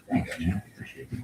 Thanks, man. Appreciate it.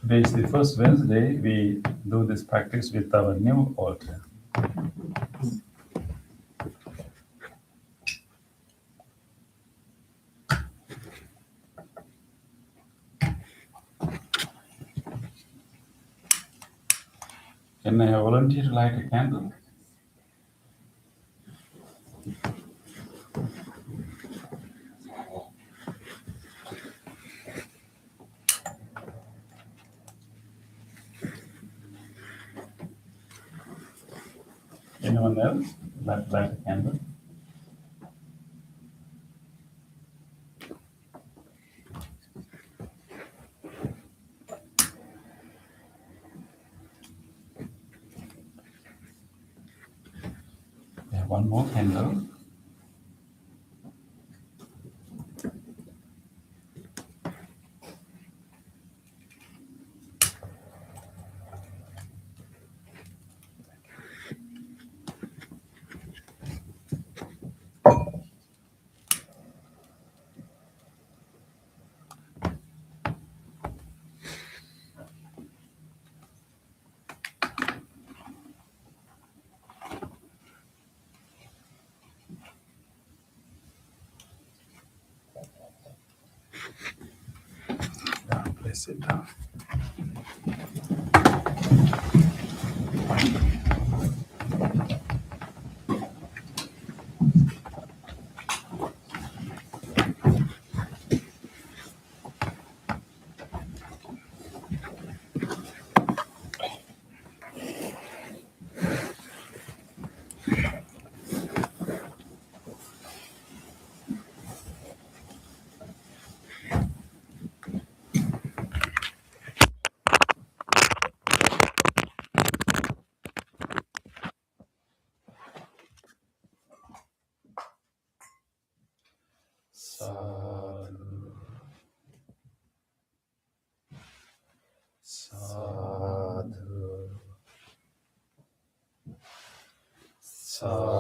Today is the first Wednesday. We do this practice with our new altar. Can I volunteer to light a candle? Anyone else? Light a candle? We have one more candle. Place it down. Sadhu, sadhu, sadhu.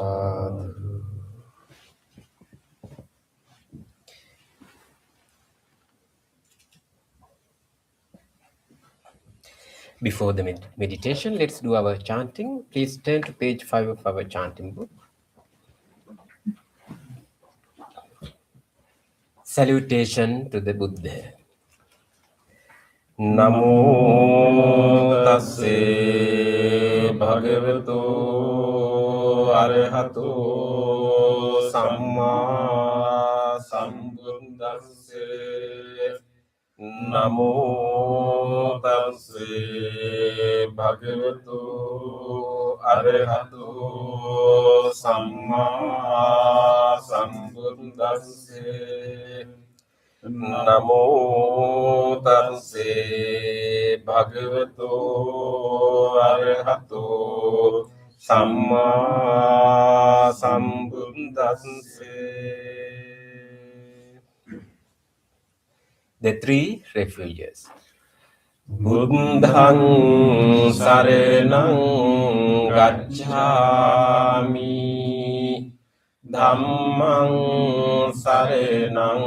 Before the meditation, let's do our chanting. Please turn to page 5 of our chanting book. Salutation to the Buddha. Namo tassa bhagavato arahato සම්මා සම්බුද්දස්සේ නමෝ තස්සේ භගවතු අරහතු සම්මා සම්බුද්දස්සේ නමෝ තස්සේ භගවතු අරහතු සම්මා සම්බුද්දස්සේ. The three refuges. බුද්ධං සරණං ගච්ඡාමි ධම්මං සරණං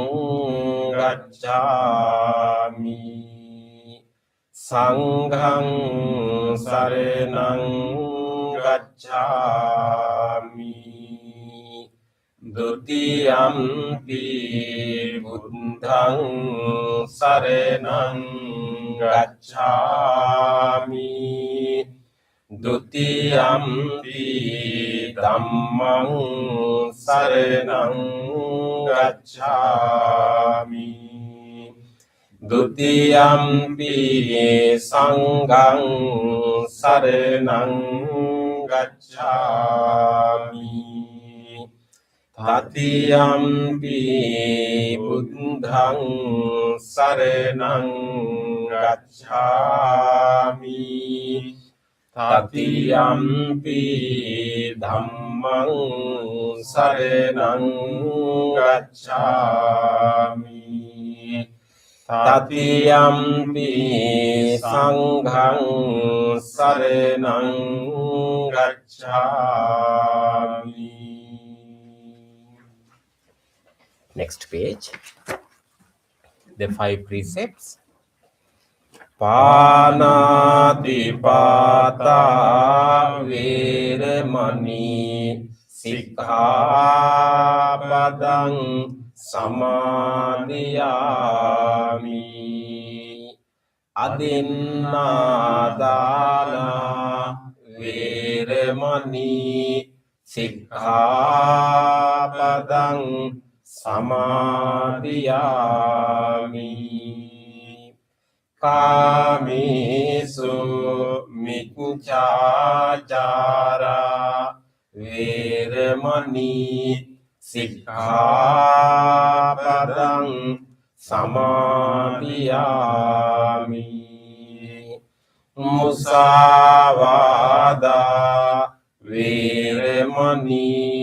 ගච්ඡාමි සංඝං සරණං ගච්ඡාමි ဒုတိယံ පි බුද්ධං සරණං ගච්ඡාමි ဒုတိယံ පි ධම්මං සරණං ගච්ඡාමි ဒုတိယံ පි සංඝං සරණං ගච්ඡාමි තතියම්පි බුද්ධං සරණං ගච්ඡාමි තතියම්පි ධම්මං සරණං ගච්ඡාමි තතියම්පි සංඝං සරණං ගච්ඡාමි. Next page. The 5 precepts. පානාතිපාතා වේරමණී සික්ඛාපදං සමාදියාමි අදින්නාදානා වේරමණී සික්ඛාපදං සමාදියාමි කාමේසු මිච්ඡාචාරා වේරමණී සික්ඛාපදං සමාදියාමි මුසාවාදා වේරමණී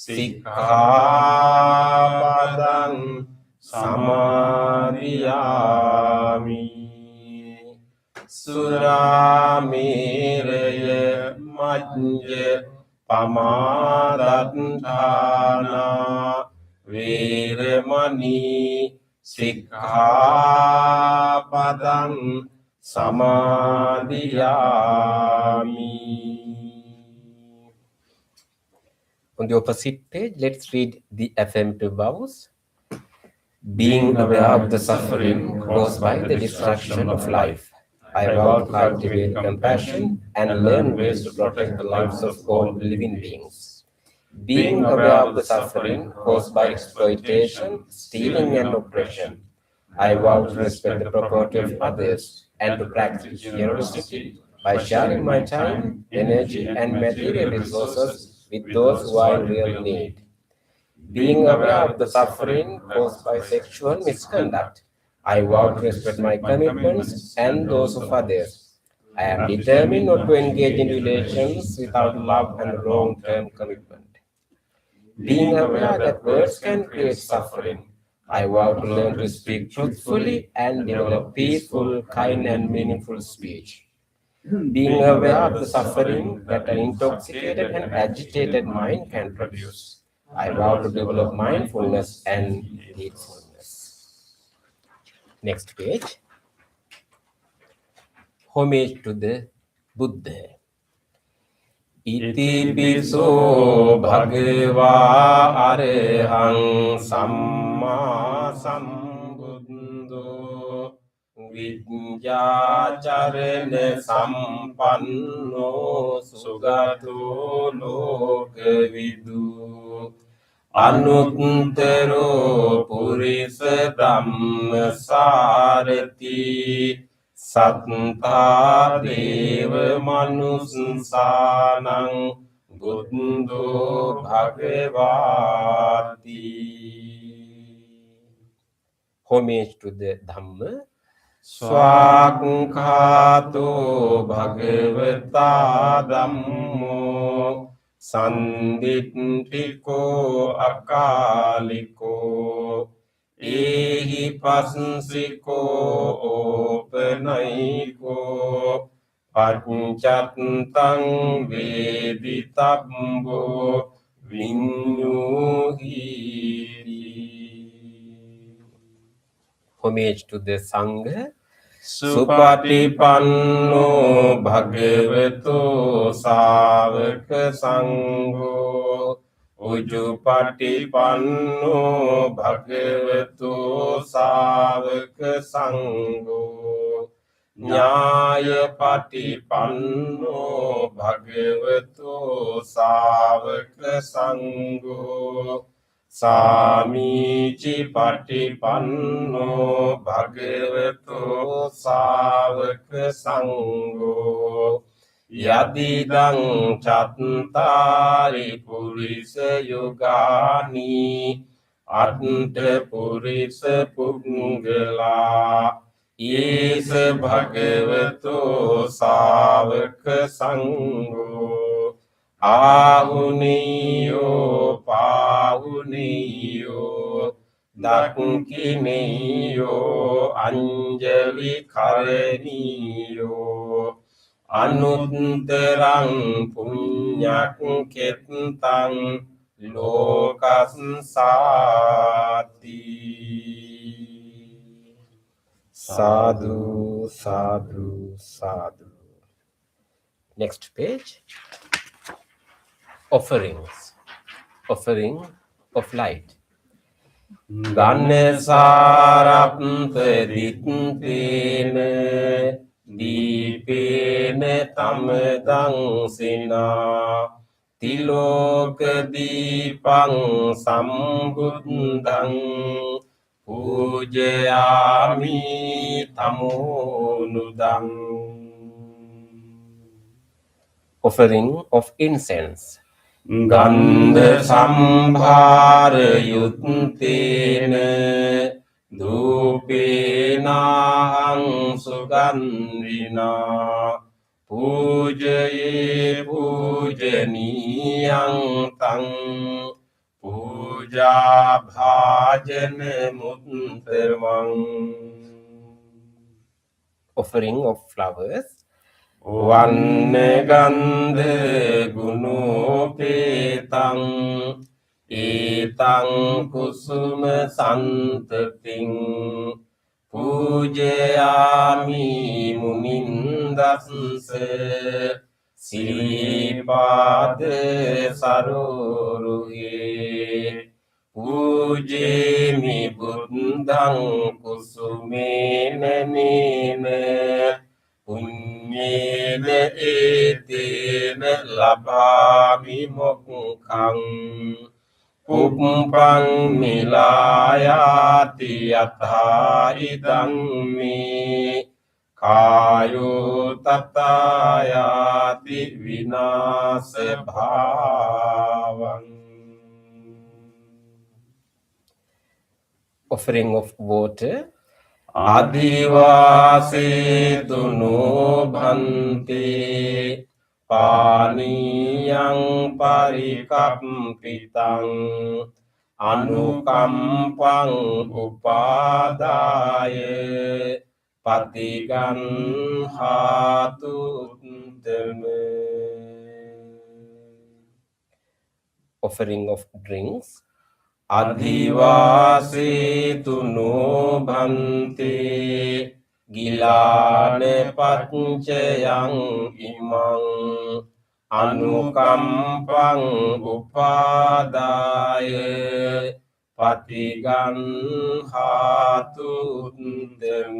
සික්ඛාපදං සමාදියාමි සුරාමේරය මජ්ජ පමාදත්තානා වේරමණී සික්ඛාපදං සමාදියාමි. On the opposite page, let's read the affirmative vows. Being aware of the suffering caused by the destruction of life, I vow to cultivate compassion and learn ways to protect the lives of all living beings. Being aware of the suffering caused by exploitation, stealing, and oppression, I vow to respect the property of others and to practice generosity by sharing my time, energy, and material resources with those who are in real need. Being aware of the suffering caused by sexual misconduct, I vow to respect my commitments and those of others. I am determined not to engage in relations without love and long-term commitment. Being aware that words can create suffering, I vow to learn to speak truthfully and develop peaceful, kind, and meaningful speech. Being aware of the suffering that an intoxicated and agitated mind can produce, I vow to develop mindfulness and heedfulness. Next page. Homage to the Buddha. ඉතිපිසෝ භගවා අරහං සම්මා සම්බුද්ධෝ විඤ්ඤාචරණ සම්පන්නෝ සුගතෝ ලෝකවිදු අනුත්තරෝ පුරිස ධම්මසාරති සත්තා දේව මනුස්සානං බුද්ධෝ භගවාති. Homage to the Dhamma. ස්වාක්ඛාතෝ භගවතා ධම්මෝ සන්දිට්ඨිකෝ අකාලිකෝ ඒහි පස්සිකෝ ඕපනයිකෝ පච්චත්තං වේදිතබ්බෝ විඤ්ඤූහි. Homage to the Sangha. සුපටිපන්නෝ භගවතෝ සාවක සංඝෝ උජුපටිපන්නෝ භගවතෝ සාවක සංඝෝ ඥායපටිපන්නෝ භගවතෝ සාවක සංඝෝ සාමීචි පටිපන්නෝ භගවතෝ සාවක සංඝෝ යදිදං චත්තාරි පුරිස යුගානි අට්ඨ පුරිස පුංගලා ඊස භගවතෝ සාවක සංඝෝ ආහුනියෝ පාහුනියෝ දක්ඛිනියෝ අංජලි කරණියෝ අනුත්තරං පුඤ්ඤක්ඛෙත්තං ලෝකස්සාති. Sadhu, sadhu, sadhu. Next page. Offerings. Offering of light. ගන්නසාරප්පදිත්තේන දීපේන තමදං සිනා තිලෝක දීපං සම්බුද්ධං පූජයාමි තමෝනුදං. Offering of incense. ගන්ධ සම්භාර යුත්තේන ධූපේනාං සුගන්ධිනා පූජයේ පූජනීයං තං පූජා භාජන මුත්තමං. Offering of flowers. වන්න ගන්ධ ගුණෝපේතං ඒතං කුසුම සන්තතින් පූජයාමි මුනින්දස්ස සිරිපාද සරෝරුහේ පූජේමි බුද්ධං කුසුමේන නේන පුඤ්ඤේන ඒතේන ලබාමි මොක්ඛං උප්පං මිලායාති යථා ඉදං මේ කායෝ තථායාති විනාශ භාවං. Offering of water. ආදිවාසේතු නොභන්තේ පානීයං පරිකම්පිතං අනුකම්පං උපාදාය පතිගන්හාතු උත්තම. Offering of drinks. අධිවාසේතු නොභන්තේ ගිලාන පච්චයං ඉමං අනුකම්පං උපාදාය පතිගන්හාතු උත්තම.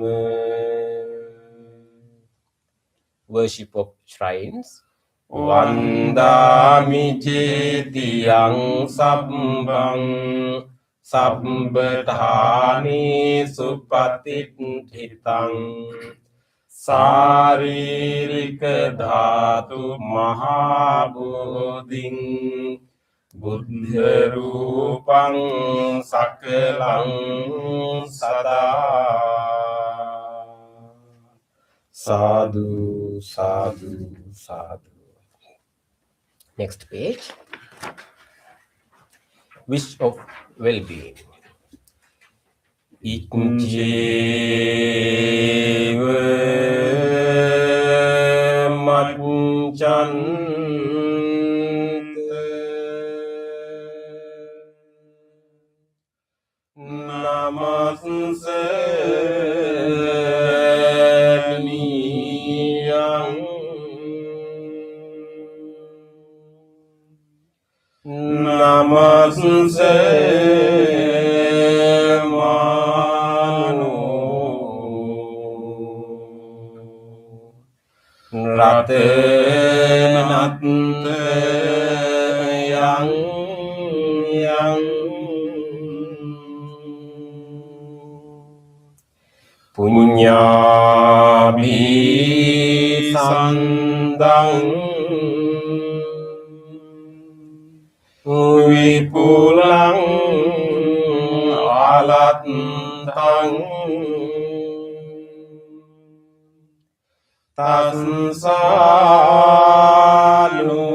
Worship of shrines. වන්දාමි චේතියං සබ්බං සබ්බඨානි සුපතිට්ඨිතං සාරීරික ධාතු මහා බෝධින් බුද්ධ රූපං සකලං සදා Sadhu, sadhu, sadhu. Next page. Wish of well-being. ඉච්ඡේව මච්ඡන්ත නමස්ස නියං නමස්ස රතනත්ත යං පුඤ්ඤාභි සන්දං විපුලං ආලත්තං තස්සානු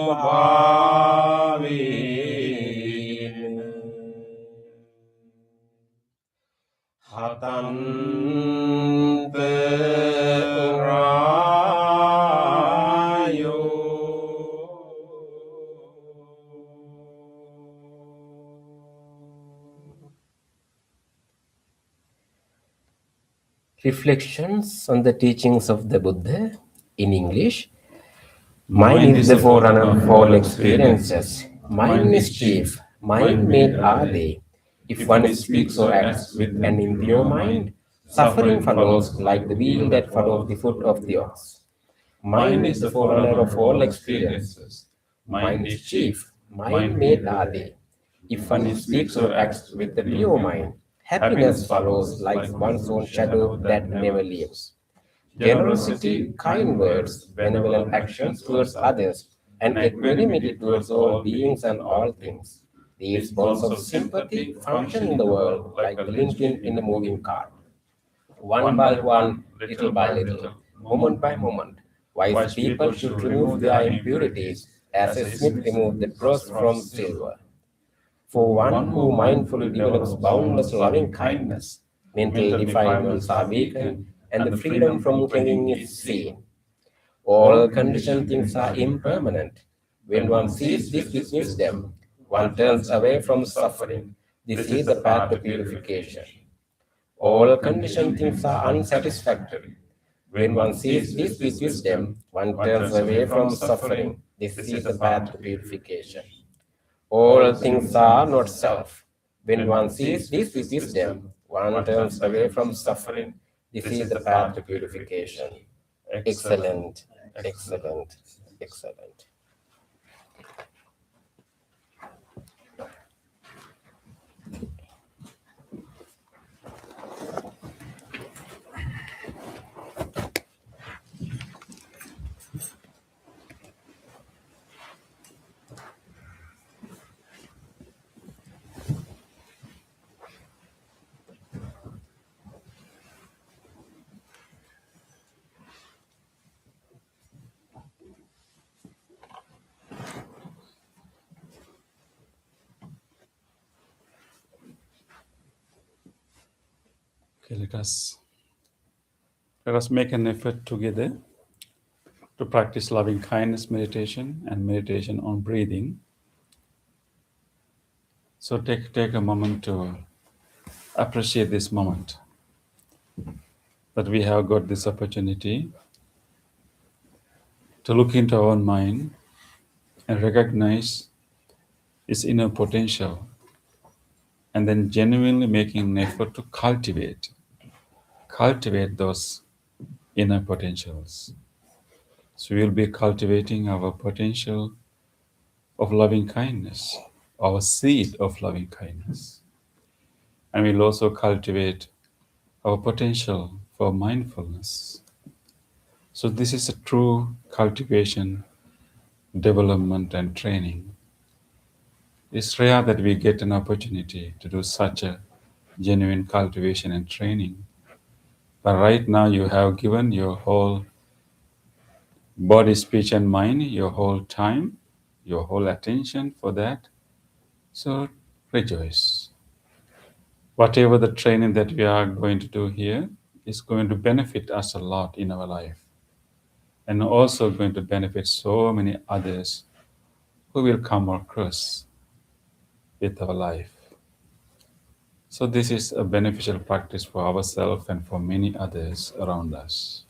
භාවේන හතන්ත රායෝ Reflections on the teachings of the Buddha in English. Mind is the forerunner of all experiences. Mind is chief. Mind-made are they. If one speaks or acts with an impure mind, suffering follows like the wheel that follows the foot of the ox. Mind is the forerunner of all experiences. Mind is chief. Mind-made are they. If one speaks or acts with a pure mind, happiness follows like one's own shadow that never leaves. Generosity, kind words, benevolent actions towards others, and equanimity towards all beings and all things. These bonds of sympathy function in the world like the linking in a moving cart. One by one, little by little, moment by moment, wise people should remove their impurities as a smith removes the dross from silver. For one who mindfully develops boundless loving kindness, mental defilements are weakened and the freedom from clinging is seen. All conditioned things are impermanent. When one sees this with wisdom, one turns away from suffering. This is the path to purification. All conditioned things are unsatisfactory. When one sees this with wisdom, one turns away from suffering. This is the path to purification. All things are not self. When one sees this with wisdom, one turns away from suffering. This is the path to purification. Excellent, excellent, excellent. Okay, let us make an effort together to practice loving kindness meditation and meditation on breathing. So take a moment to appreciate this moment, that we have got this opportunity to look into our own mind and recognize its inner potential, and then genuinely making an effort to cultivate those inner potentials. So we'll be cultivating our potential of loving kindness, our seed of loving kindness. And we'll also cultivate our potential for mindfulness. So this is a true cultivation, development, and training. It's rare that we get an opportunity to do such a genuine cultivation and training. But right now, you have given your whole body, speech, and mind, your whole time, your whole attention for that. So rejoice. Whatever the training that we are going to do here is going to benefit us a lot in our life, and also going to benefit so many others who will come across with our life. So this is a beneficial practice for ourselves and for many others around us.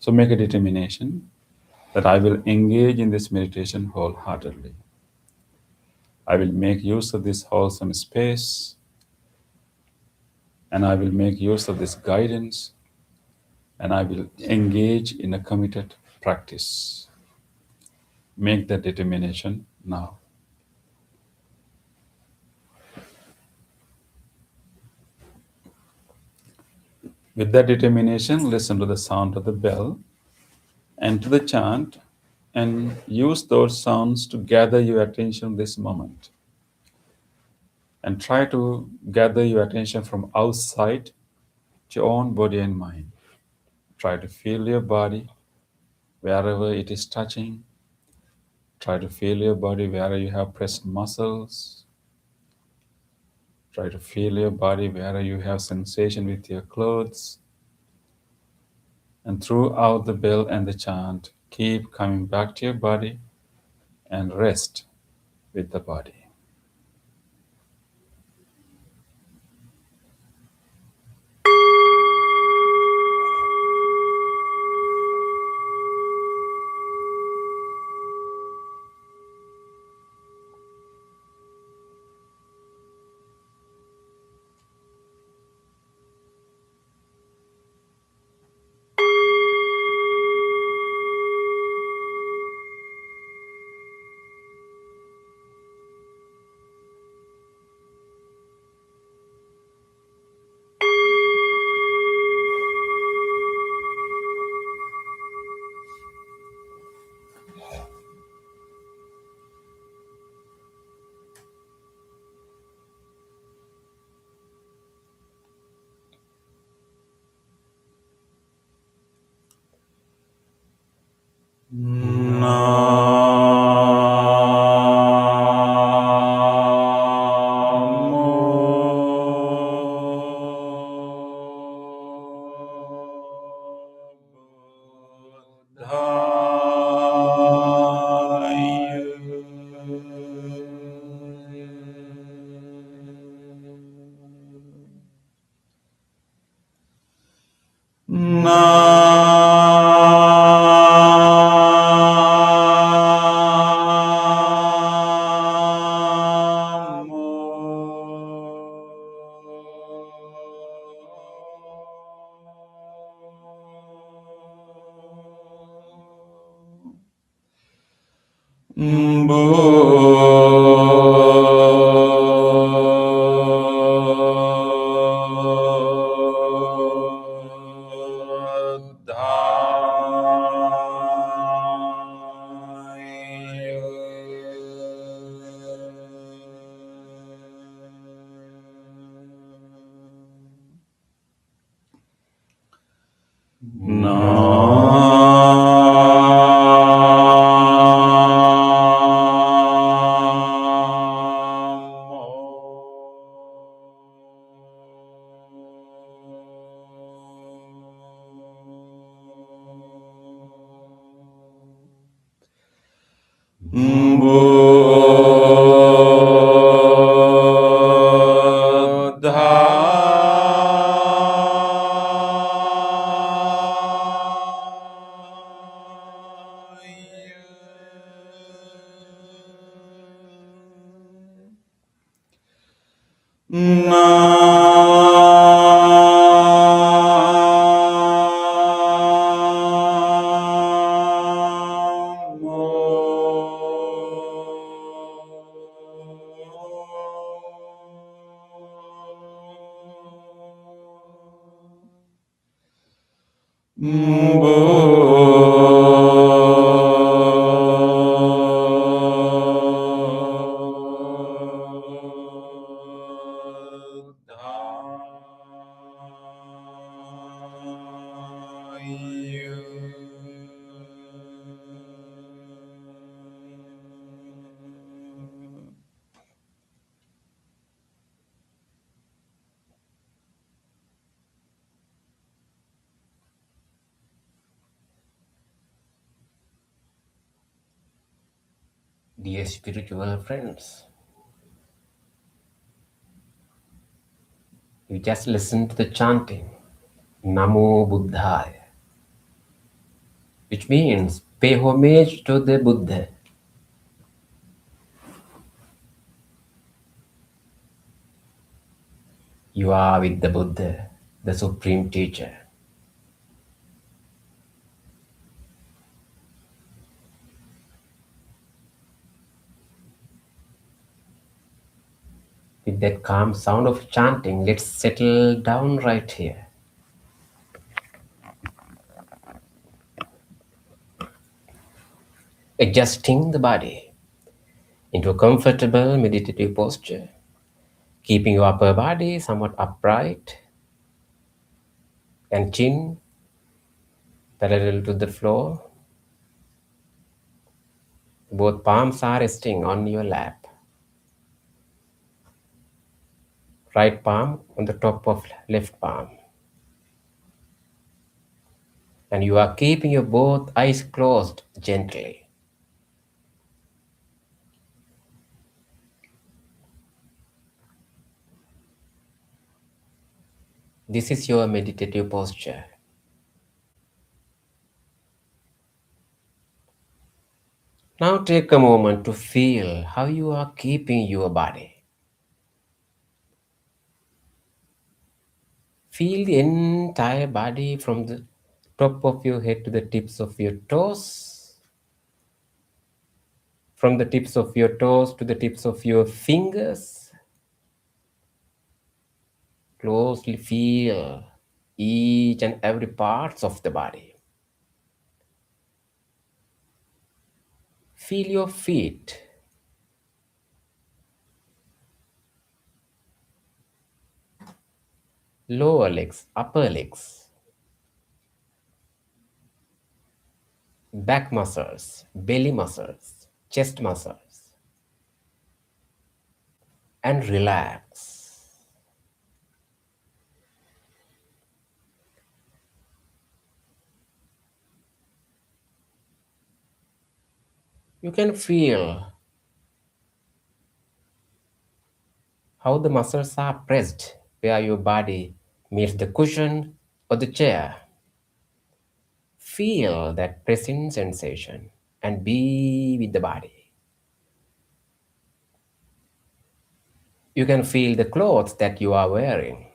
So make a determination that I will engage in this meditation wholeheartedly. I will make use of this wholesome space, and I will make use of this guidance, and I will engage in a committed practice. Make that determination now. With that determination, listen to the sound of the bell and to the chant, and use those sounds to gather your attention this moment. And try to gather your attention from outside to your own body and mind. Try to feel your body wherever it is touching. Try to feel your body where you have pressed muscles. Try to feel your body where you have sensation with your clothes. And throughout the bell and the chant, keep coming back to your body and rest with the body. Dear spiritual friends, you just listen to the chanting Namo Buddhaya, which means pay homage to the Buddha. You are with the Buddha, the supreme teacher. With that calm sound of chanting, let's settle down right here. Adjusting the body into a comfortable meditative posture, keeping your upper body somewhat upright and chin parallel to the floor. Both palms are resting on your lap. Right palm on the top of left palm. And you are keeping your both eyes closed gently. This is your meditative posture. Now take a moment to feel how you are keeping your body. Feel the entire body from the top of your head to the tips of your toes. From the tips of your toes to the tips of your fingers. Closely feel each and every parts of the body. Feel your feet. Lower legs, upper legs. Back muscles, belly muscles, chest muscles. And relax. You can feel how the muscles are pressed where your body meets the cushion or the chair. Feel that pressing sensation and be with the body. You can feel the clothes that you are wearing,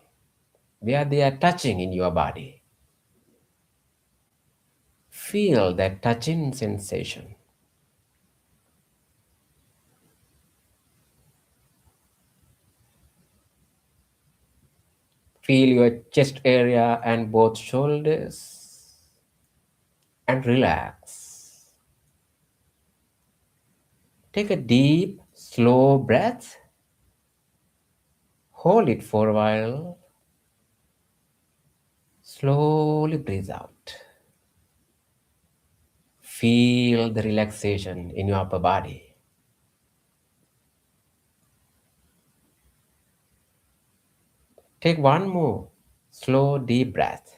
where they are touching in your body. Feel that touching sensation. Feel your chest area and both shoulders and relax. Take a deep, slow breath. Hold it for a while. Slowly breathe out. Feel the relaxation in your upper body. Take one more slow, deep breath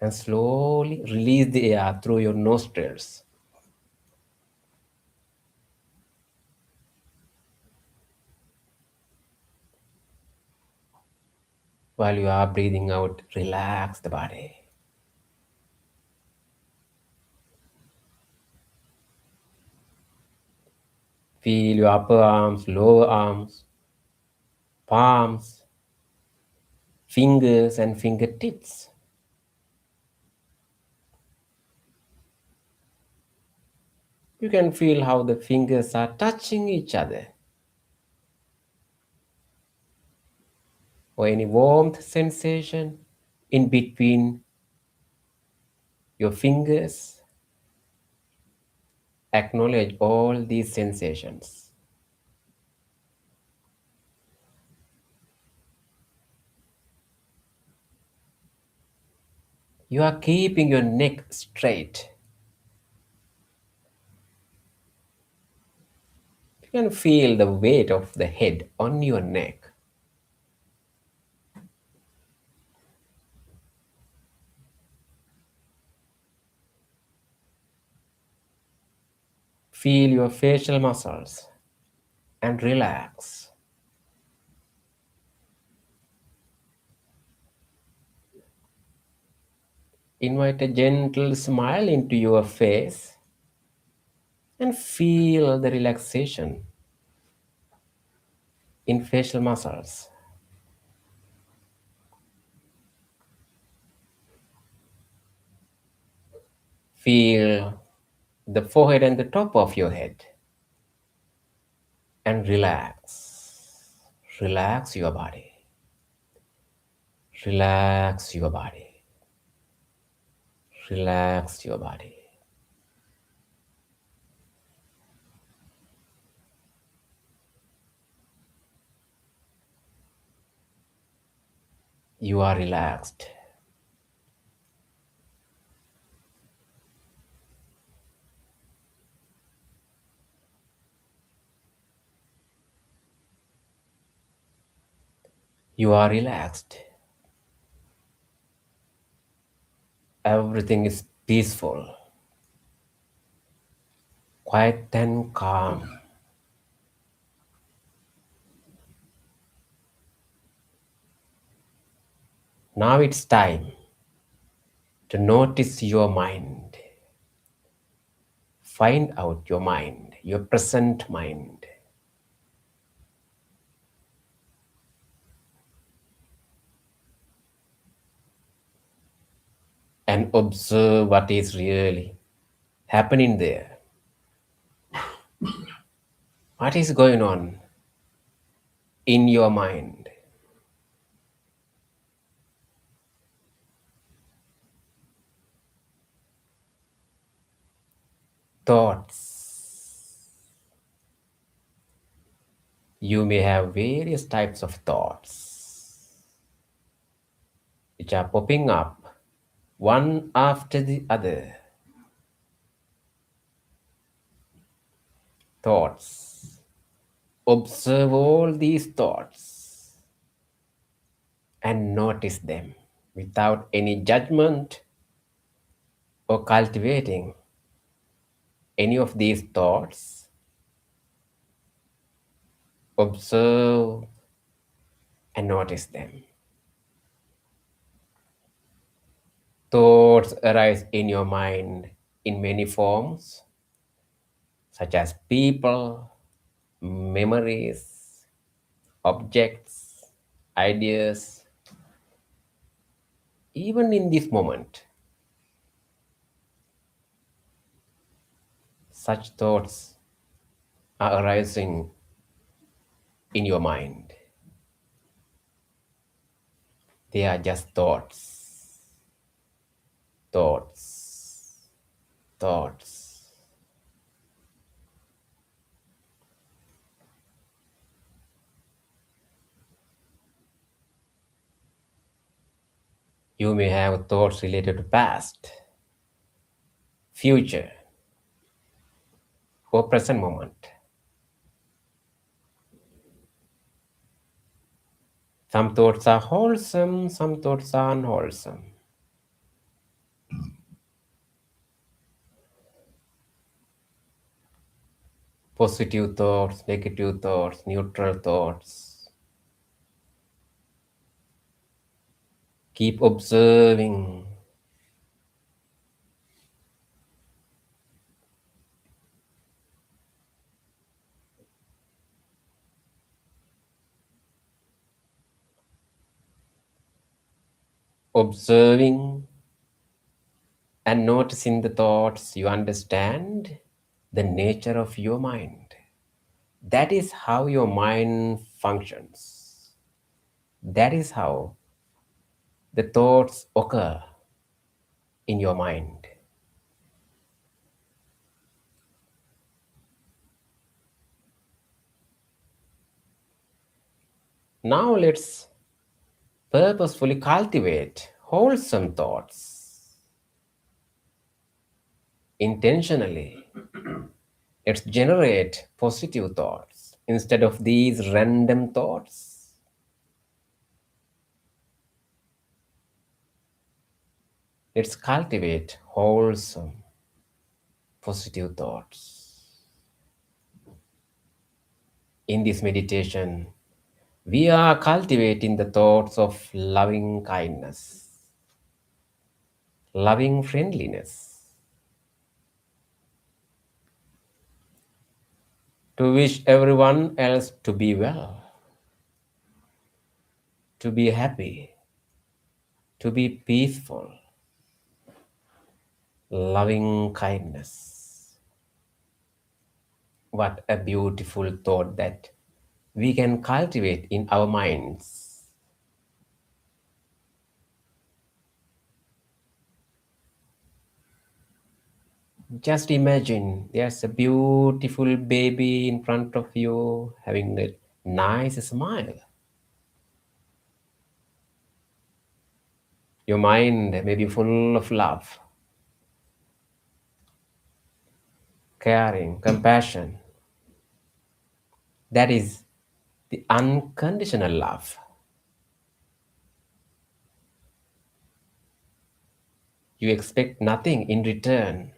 and slowly release the air through your nostrils. While you are breathing out, relax the body. Feel your upper arms, lower arms, palms, fingers, and fingertips. You can feel how the fingers are touching each other, or any warmth sensation in between Your fingers acknowledge all these sensations. You are keeping your neck straight. You can feel the weight of the head on your neck. Feel your facial muscles and relax. Invite a gentle smile into your face and feel the relaxation in facial muscles. Feel the forehead and the top of your head and relax. Relax your body. Relax your body. Relax your body. You are relaxed. You are relaxed. Everything is peaceful, quiet and calm. Now it's time to notice your mind. Find out your mind, your present mind. And observe what is really happening there. What is going on in your mind? Thoughts. You may have various types of thoughts which are popping up one after the other. Thoughts. Observe all these thoughts and notice them without any judgment or cultivating any of these thoughts. Observe and notice them. Thoughts arise in your mind in many forms, such as people, memories, objects, ideas. Even in this moment, such thoughts are arising in your mind. They are just thoughts, thoughts, thoughts. You may have thoughts related to past, future, or present moment. Some thoughts are wholesome, some thoughts are unwholesome. Positive thoughts, negative thoughts, neutral thoughts. Keep observing. Observing and noticing the thoughts, you understand the nature of your mind. That is how your mind functions. That is how the thoughts occur in your mind. Now let's purposefully cultivate wholesome thoughts. Intentionally, let's generate positive thoughts instead of these random thoughts. Let's cultivate wholesome, positive thoughts. In this meditation, we are cultivating the thoughts of loving kindness, loving friendliness, to wish everyone else to be well, to be happy, to be peaceful, loving kindness. What a beautiful thought that we can cultivate in our minds. Just imagine there's a beautiful baby in front of you having a nice smile. Your mind may be full of love, caring, compassion. That is the unconditional love. You expect nothing in return.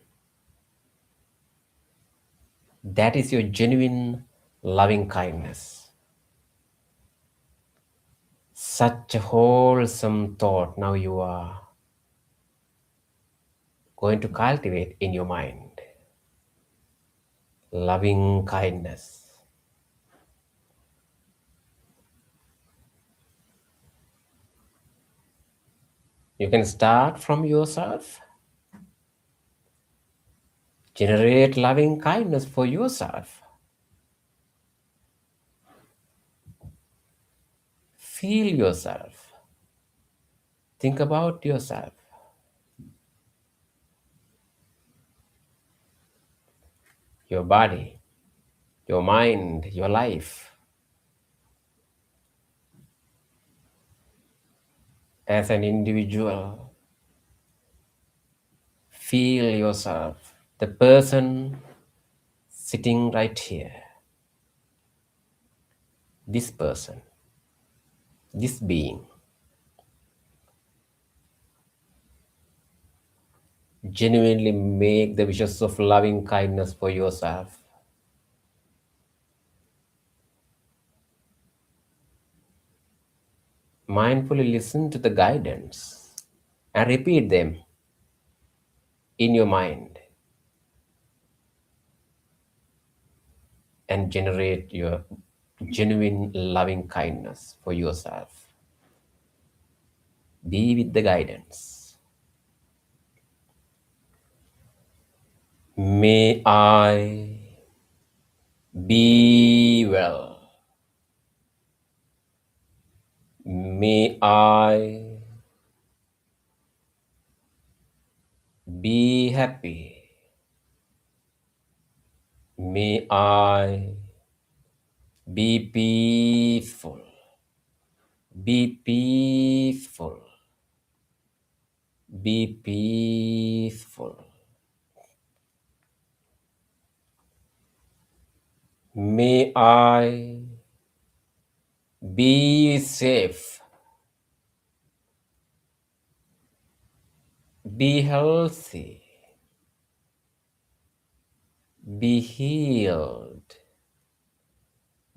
That is your genuine loving kindness. Such a wholesome thought now you are going to cultivate in your mind. Loving kindness. You can start from yourself. Generate loving kindness for yourself. Feel yourself. Think about yourself. Your body, your mind, your life. As an individual, feel yourself, the person sitting right here, this person, this being. Genuinely make the wishes of loving kindness for yourself. Mindfully listen to the guidance and repeat them in your mind and generate your genuine loving kindness for yourself. Be with the guidance. May I be well. May I be happy. May I be peaceful. Be peaceful. Be peaceful. May I be safe. Be healthy. Be healed.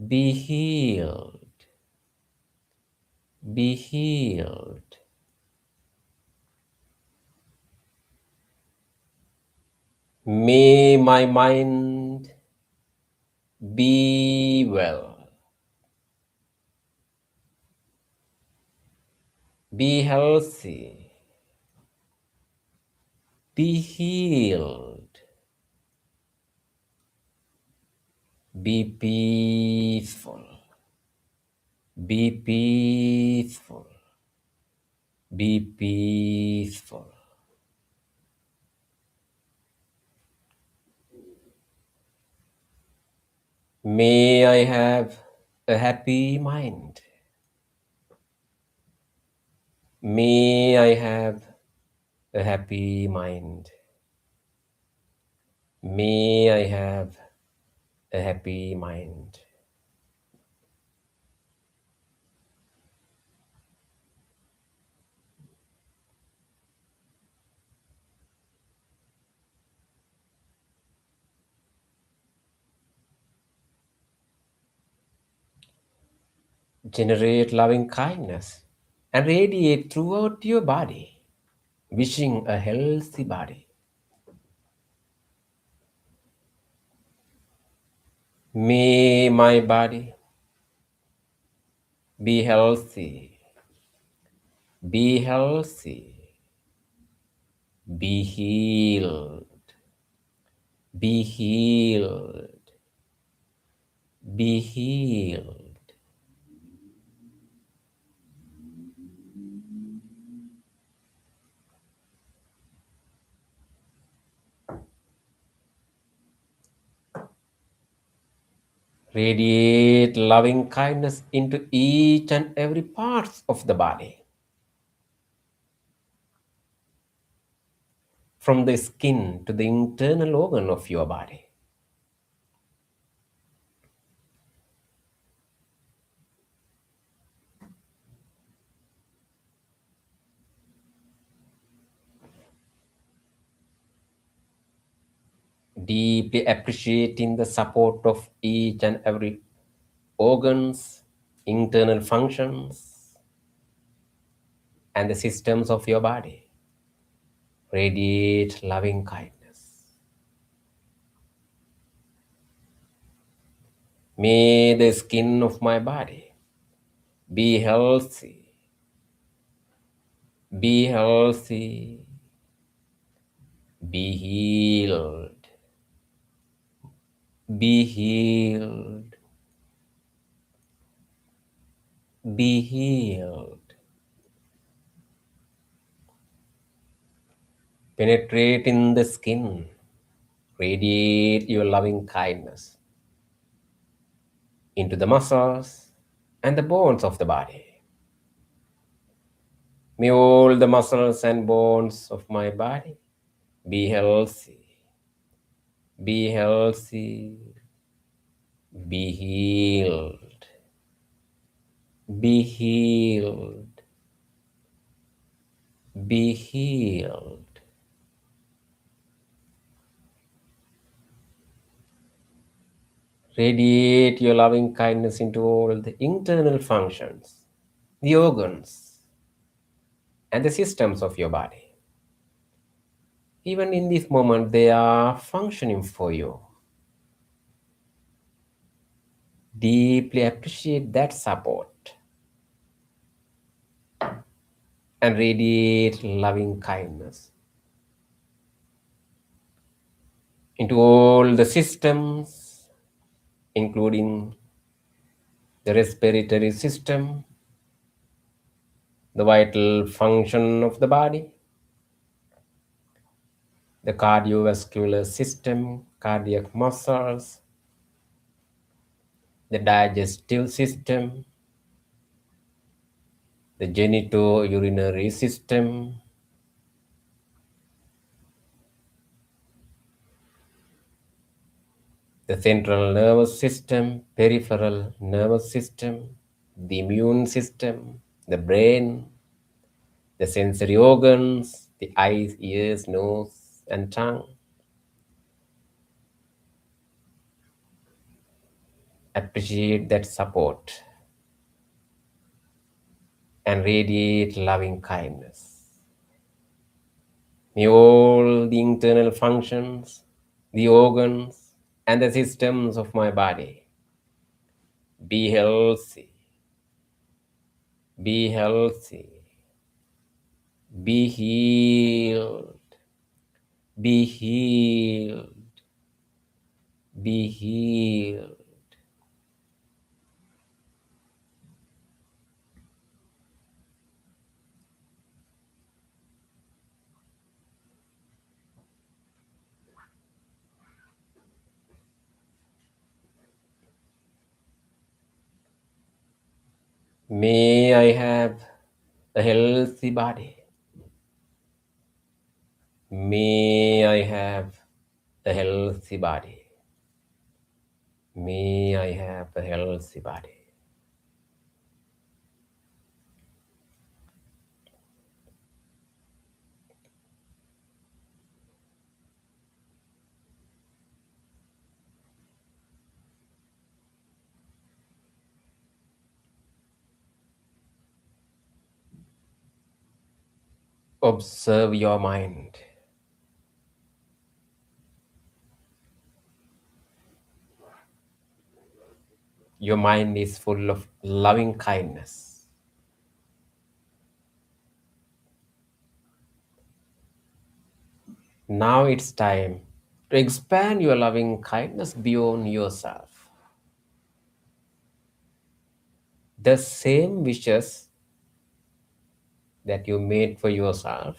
Be healed. Be healed. May my mind be well. Be healthy. Be healed. Be peaceful. Be peaceful. Be peaceful. May I have a happy mind. May I have a happy mind. May I have a happy mind. Generate loving kindness and radiate throughout your body, wishing a healthy body. May my body be healthy, be healthy, be healed, be healed, be healed. Radiate loving kindness into each and every part of the body, from the skin to the internal organ of your body. Deeply appreciating the support of each and every organs, internal functions, and the systems of your body. Radiate loving kindness. May the skin of my body be healthy, be healthy, be healed, be healed, be healed. Penetrate in the skin. Radiate your loving kindness into the muscles and the bones of the body. May all the muscles and bones of my body be healthy, be healthy, be healed, be healed, be healed. Radiate your loving kindness into all the internal functions, the organs, and the systems of your body. Even in this moment, they are functioning for you. Deeply appreciate that support and radiate loving kindness into all the systems, including the respiratory system, the vital function of the body, the cardiovascular system, cardiac muscles, the digestive system, the genitourinary system, the central nervous system, peripheral nervous system, the immune system, the brain, the sensory organs, the eyes, ears, nose, and tongue. Appreciate that support and radiate loving kindness. May all the internal functions, the organs, and the systems of my body be healthy, be healthy, be healed, be healed, be healed. May I have a healthy body. May I have a healthy body. May I have a healthy body. Observe your mind. Your mind is full of loving kindness. Now it's time to expand your loving kindness beyond yourself. The same wishes that you made for yourself,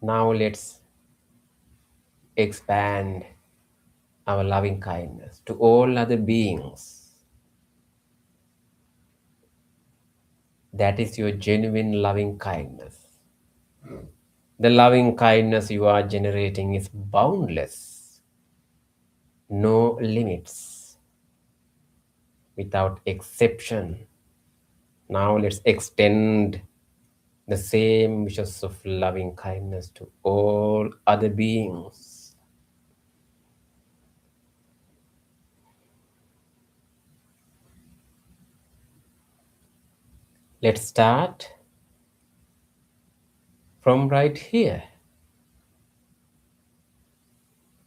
now let's expand our loving kindness to all other beings. That is your genuine loving kindness. The loving kindness you are generating is boundless, no limits, without exception. Now let's extend the same wishes of loving kindness to all other beings. Let's start from right here.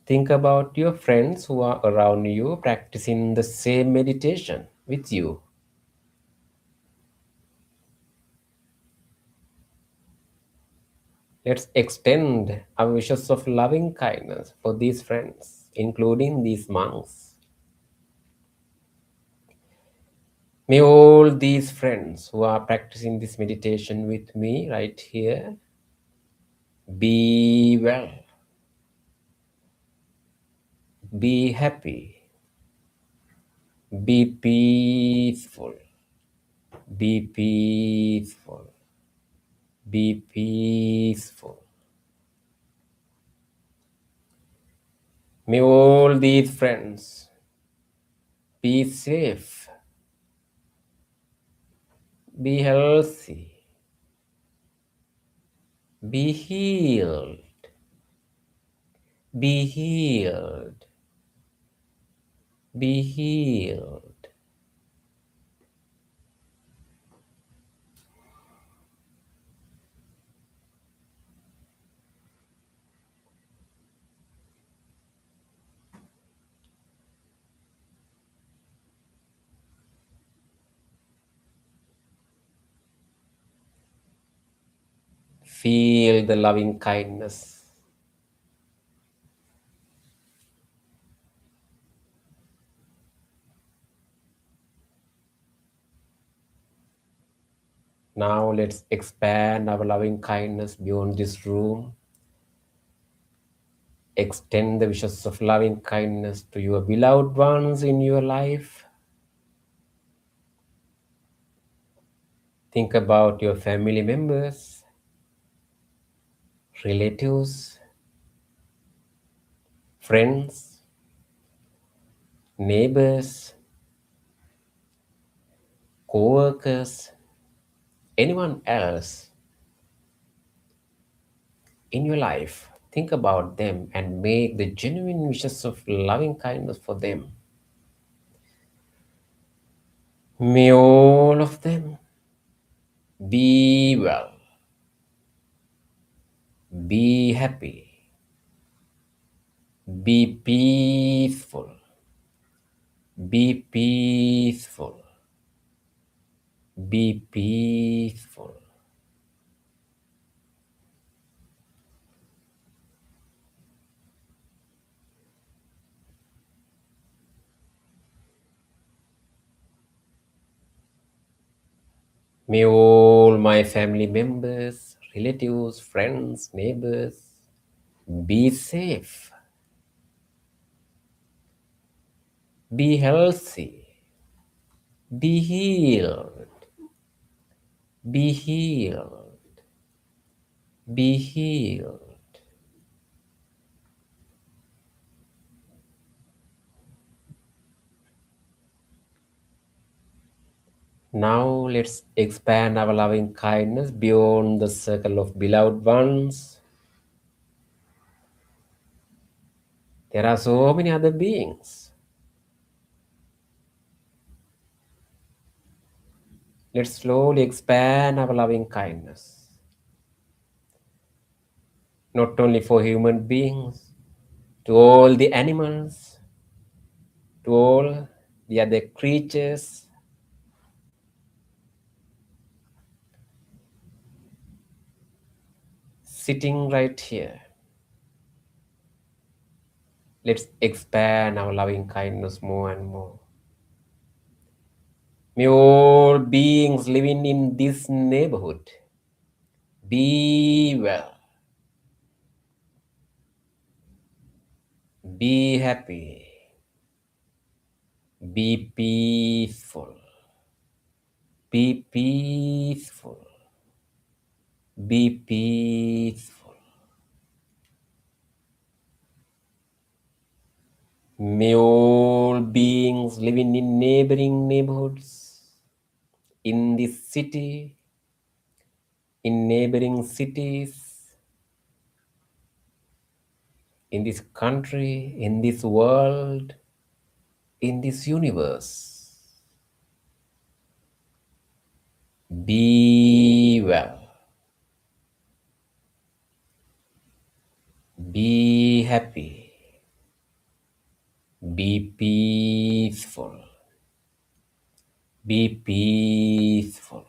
Think about your friends who are around you practicing the same meditation with you. Let's extend our wishes of loving kindness for these friends, including these monks. May all these friends who are practicing this meditation with me right here be well, be happy, be peaceful, be peaceful, be peaceful. May all these friends be safe, be healthy, be healed, be healed, be healed. Feel the loving kindness. Now let's expand our loving kindness beyond this room. Extend the wishes of loving kindness to your beloved ones in your life. Think about your family members, relatives, friends, neighbors, co-workers, anyone else in your life. Think about them and make the genuine wishes of loving kindness for them. May all of them be well, be happy, be peaceful, be peaceful, be peaceful. May all my family members, relatives, friends, neighbors be safe, be healthy, Be healed. Be healed. Be healed. Now let's expand our loving kindness beyond the circle of beloved ones. There are so many other beings. Let's slowly expand our loving kindness. Not only for human beings, to all the animals, to all the other creatures. Sitting right here. Let's expand our loving kindness more and more. May all beings living in this neighborhood be well, be happy, be peaceful, be peaceful, be peaceful. May all beings living in neighboring neighborhoods, in this city, in neighboring cities, in this country, in this world, in this universe, be well, be happy, be peaceful, be peaceful,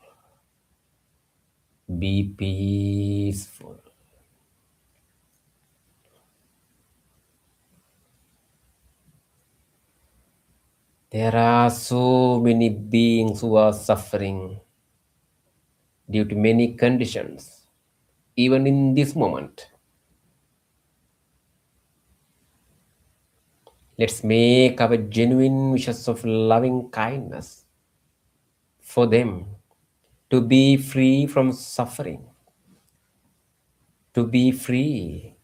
be peaceful. There are so many beings who are suffering due to many conditions, even in this moment. Let's make our genuine wishes of loving kindness for them to be free from suffering, to be free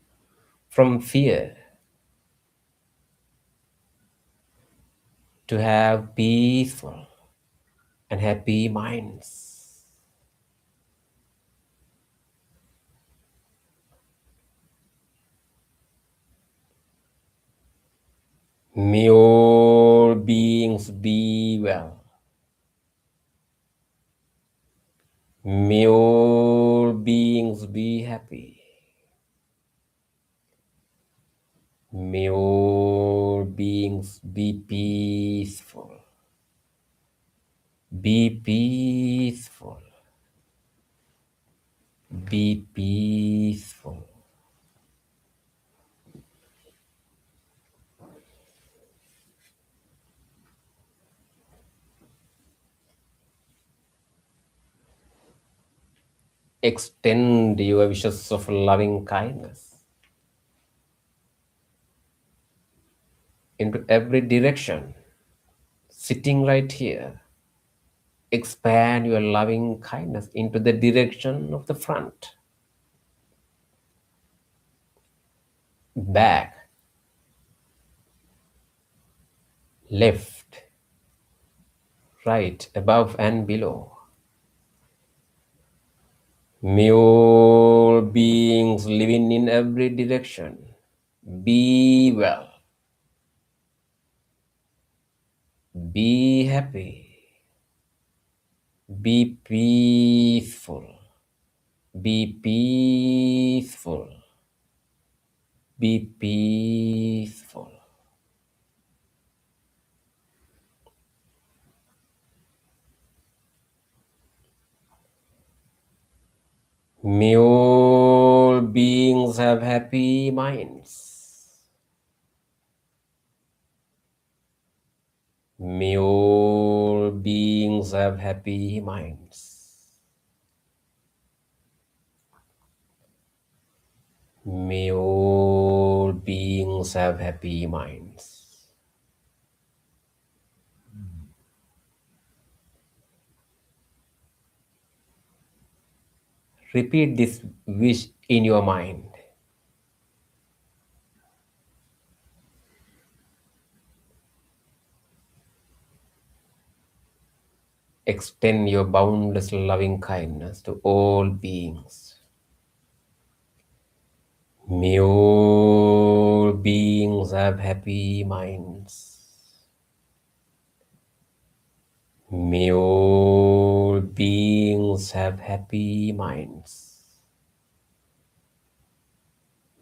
from fear, to have peaceful and happy minds. May all beings be well. May all beings be happy. May all beings be peaceful. Be peaceful. Be peaceful. Extend your wishes of loving kindness into every direction. Sitting right here, expand your loving kindness into the direction of the front, back, left, right, above and below. May all beings living in every direction be well, be happy, be peaceful, be peaceful, be peaceful. May all beings have happy minds. May all beings have happy minds. May all beings have happy minds. Repeat this wish in your mind. Extend your boundless loving kindness to all beings. May all beings have happy minds. May all beings have happy minds.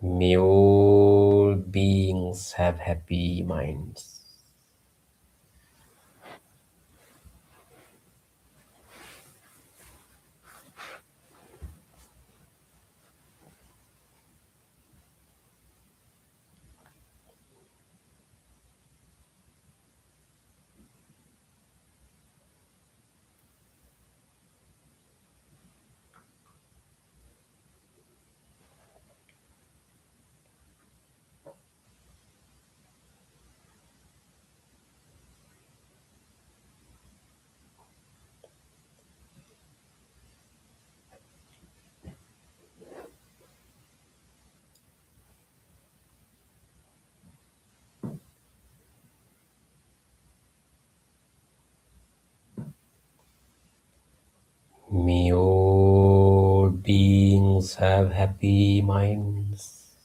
May all beings have happy minds. May all beings have happy minds.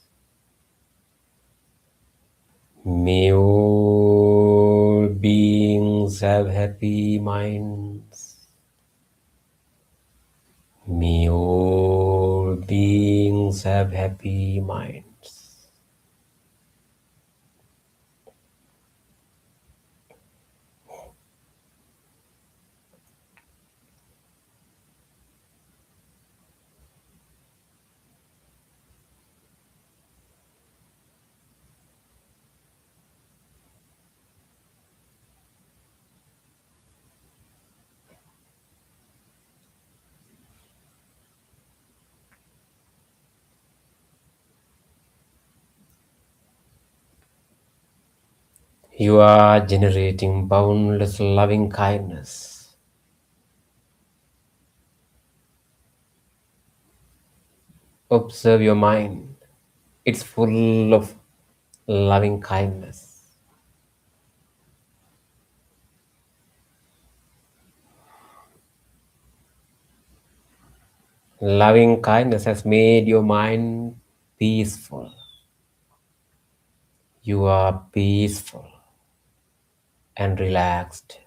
May all beings have happy minds. May all beings have happy minds. You are generating boundless loving kindness. Observe your mind. It's full of loving kindness. Loving kindness has made your mind peaceful. You are peaceful and relaxed.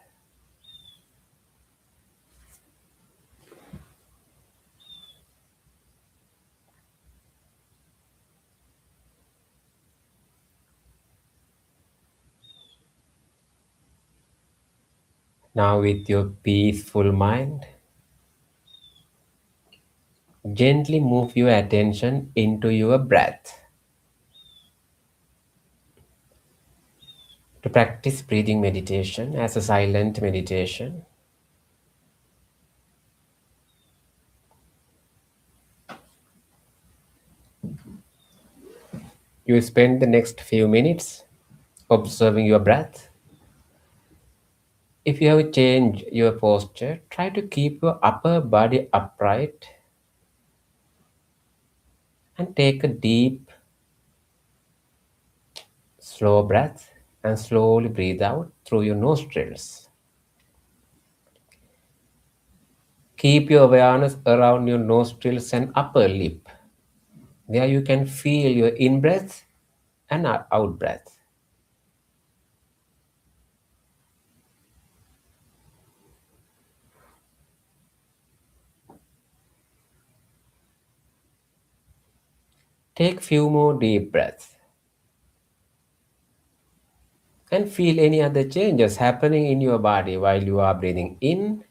Now, with your peaceful mind, gently move your attention into your breath. To practice breathing meditation as a silent meditation, you will spend the next few minutes observing your breath. If you have changed your posture, try to keep your upper body upright and take a deep, slow breath and slowly breathe out through your nostrils. Keep your awareness around your nostrils and upper lip, where you can feel your in breath and out breath. Take few more deep breaths and feel any other changes happening in your body while you are breathing in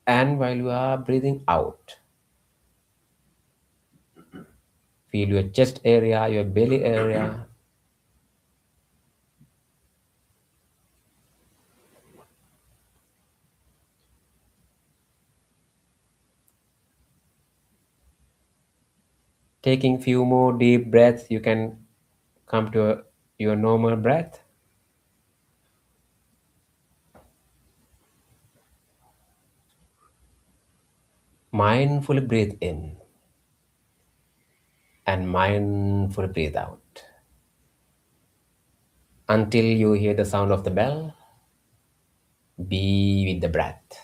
and while you are breathing out. Feel your chest area, your belly area. Taking few more deep breaths, you can come to your normal breath. Mindfully breathe in and mindfully breathe out. Until you hear the sound of the bell, be with the breath.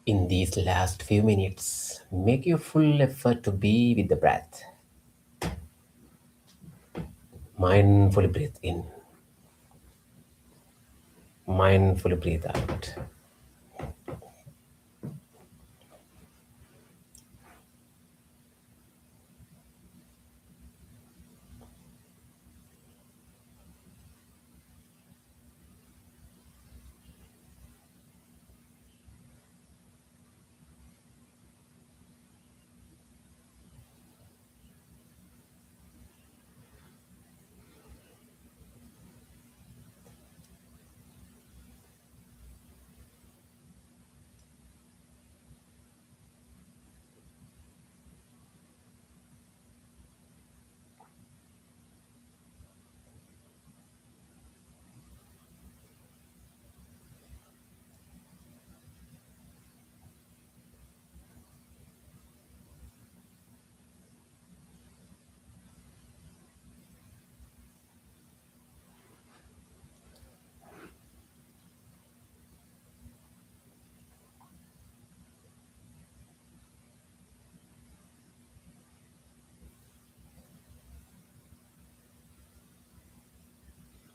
In these last few minutes, make your full effort to be with the breath. Mindfully breathe in, mindfully breathe out.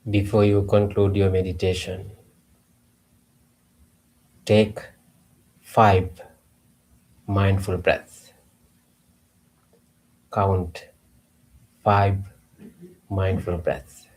Before you conclude your meditation, take 5 mindful breaths. Count 5 mindful breaths.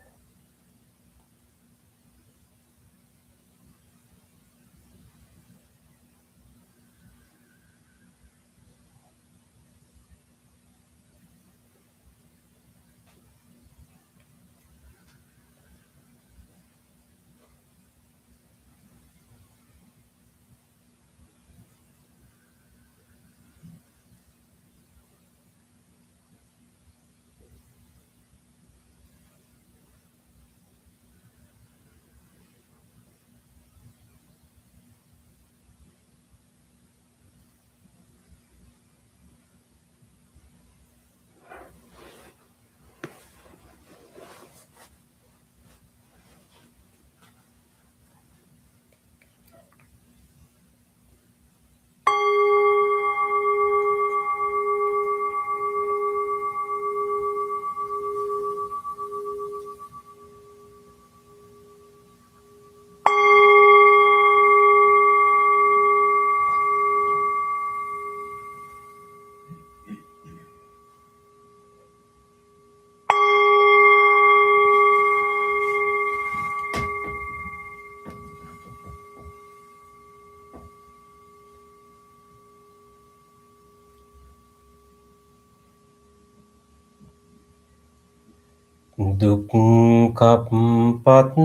Dukkam pattāc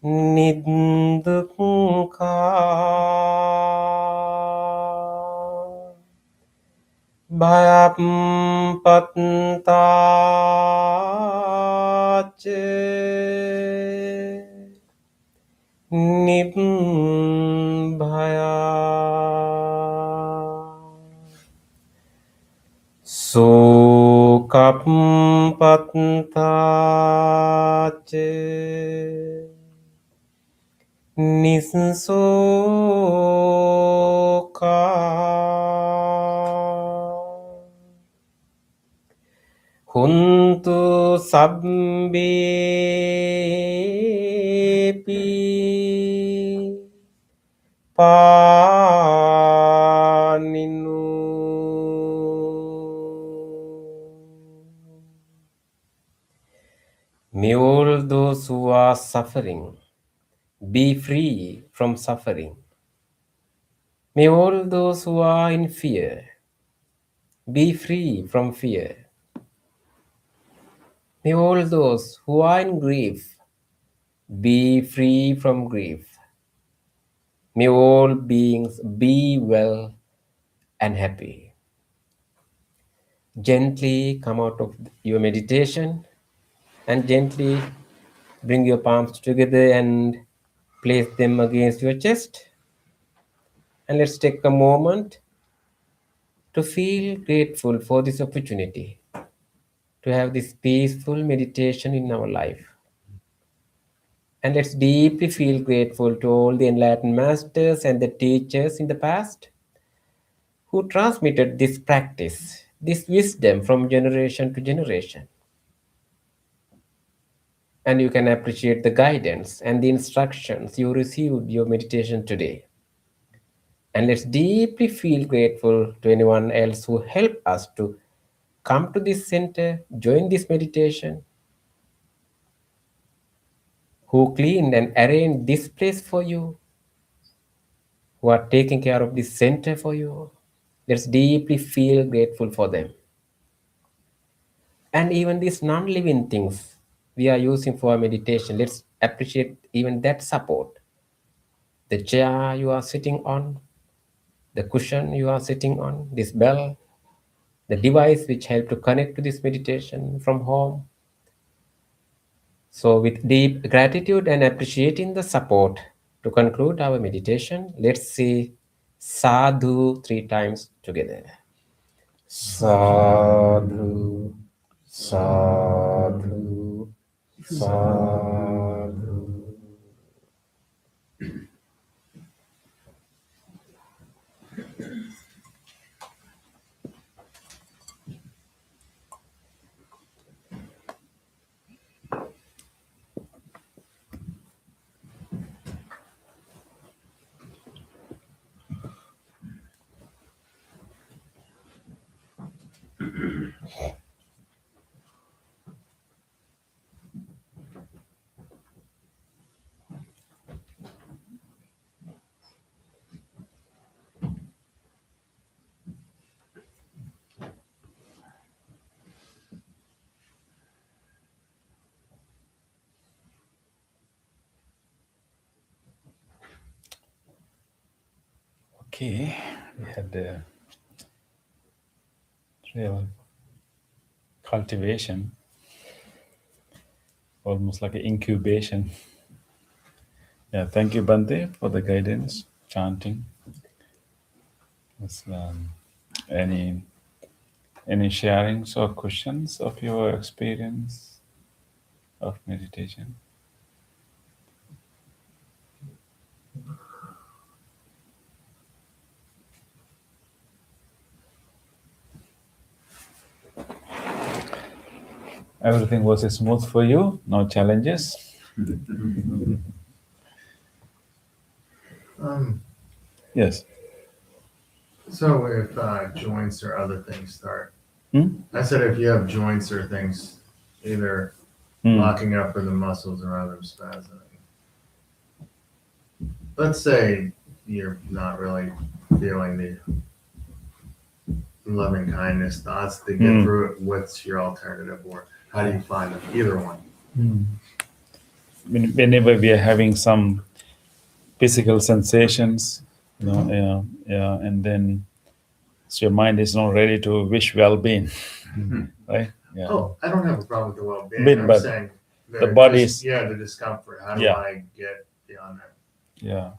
niddukkha bhayam pattāc nibbhaya sukam pattāc nissoka huntu sabbepi paninu. May all those who are suffering be free from suffering. May all those who are in fear be free from fear. May all those who are in grief be free from grief. May all beings be well and happy. Gently come out of your meditation and gently bring your palms together and place them against your chest. And let's take a moment to feel grateful for this opportunity to have this peaceful meditation in our life. And let's deeply feel grateful to all the enlightened masters and the teachers in the past who transmitted this practice, this wisdom from generation to generation. And you can appreciate the guidance and the instructions you received your meditation today. And let's deeply feel grateful to anyone else who helped us to come to this center, join this meditation, who cleaned and arranged this place for you, who are taking care of this center for you. Let's deeply feel grateful for them. And even these non living things we are using for our meditation, let's appreciate even that support. The chair you are sitting on, the cushion you are sitting on, this bell, the device which help to connect to this meditation from home. So, with deep gratitude and appreciating the support, to conclude our meditation, let's say sadhu 3 times together. Sadhu, sadhu, sadhu. Okay, we had a real cultivation, almost like an incubation. Yeah, thank you, Bante, for the guidance, chanting. Yes, any sharings or questions of your experience of meditation? Everything was smooth for you? No challenges? Yes. So if joints or other things start, Hmm? I said if you have joints or things either locking up or the muscles around them spasming. Let's say you're not really feeling the loving kindness thoughts to get through it. What's your alternative, or how do you find them? Either one. Whenever we are having some physical sensations, and then so your mind is not ready to wish well-being, right? Yeah. Oh, I don't have a problem with the well-being. But- I'm but saying the body is- the discomfort. How do Yeah. I get beyond that?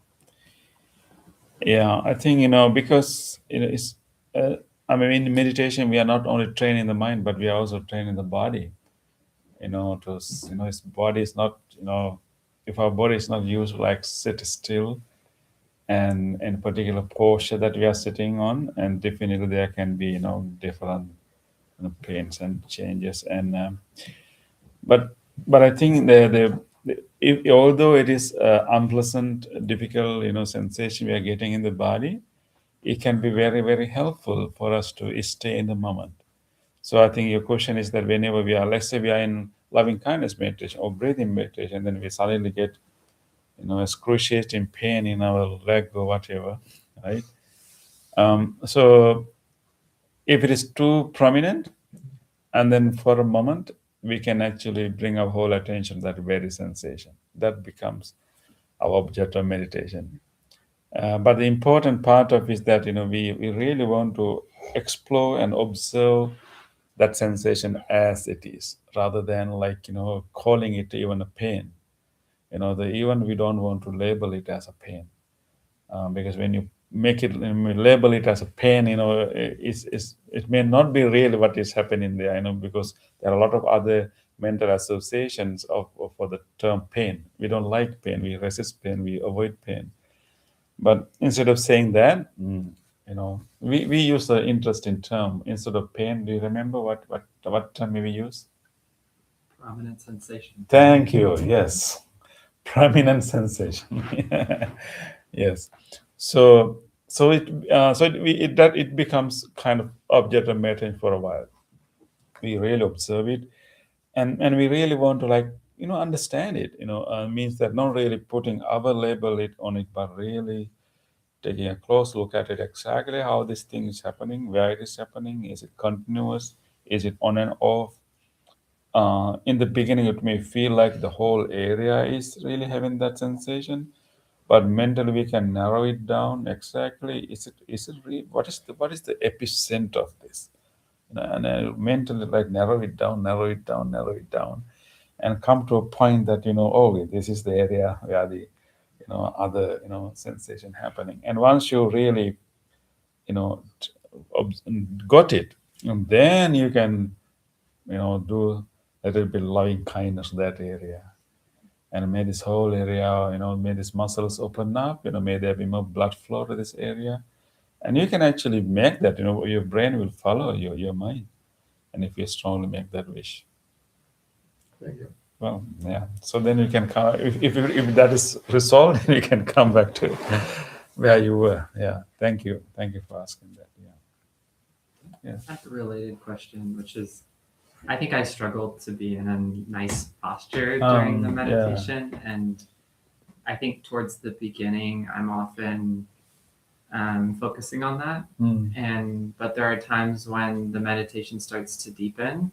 Yeah, I think because it's in meditation we are not only training the mind, but we are also training the body. Its body is not if our body is not used like sit still and in particular posture that we are sitting on, and definitely there can be different pains and changes, and but I think although it is unpleasant, difficult sensation we are getting in the body, it can be very, very helpful for us to stay in the moment. So I think your question is that whenever we are, let's say we are in loving kindness meditation or breathing meditation, then we suddenly get excruciating pain in our leg or whatever, right? So if it is too prominent, and then for a moment we can actually bring our whole attention to that very sensation. That becomes our object of meditation. But the important part of is that we really want to explore and observe that sensation as it is, rather than calling it even a pain. Even we don't want to label it as a pain, because when you when you label it as a pain, it may not be really what is happening there, because there are a lot of other mental associations for the term pain. We don't like pain. We resist pain. We avoid pain. But instead of saying that, we use the interesting term instead of pain. Do you remember what term we use? Prominent sensation. Thank you. Yes, prominent sensation. Yes. It becomes kind of object of meditation for a while. We really observe it, and we really want to understand it. Means that not really putting our label it on it, but really taking a close look at it exactly how this thing is happening, where it is happening. Is it continuous? Is it on and off? In the beginning, it may feel like the whole area is really having that sensation, but mentally we can narrow it down exactly. Is it really, what is the epicenter of this? And mentally narrow it down, and come to a point that this is the area where the other sensation happening. And once you really got it, and then you can do a little bit loving kindness to that area, and may this whole area, may these muscles open up, may there be more blood flow to this area, and you can actually make that. Your brain will follow your mind, and if you strongly make that wish. Thank you. Well, yeah. So then you can come if that is resolved, you can come back to where you were. Yeah. Thank you for asking that. Yeah. I have a related question, which is, I think I struggled to be in a nice posture during the meditation, and I think towards the beginning, I'm often focusing on that. But there are times when the meditation starts to deepen,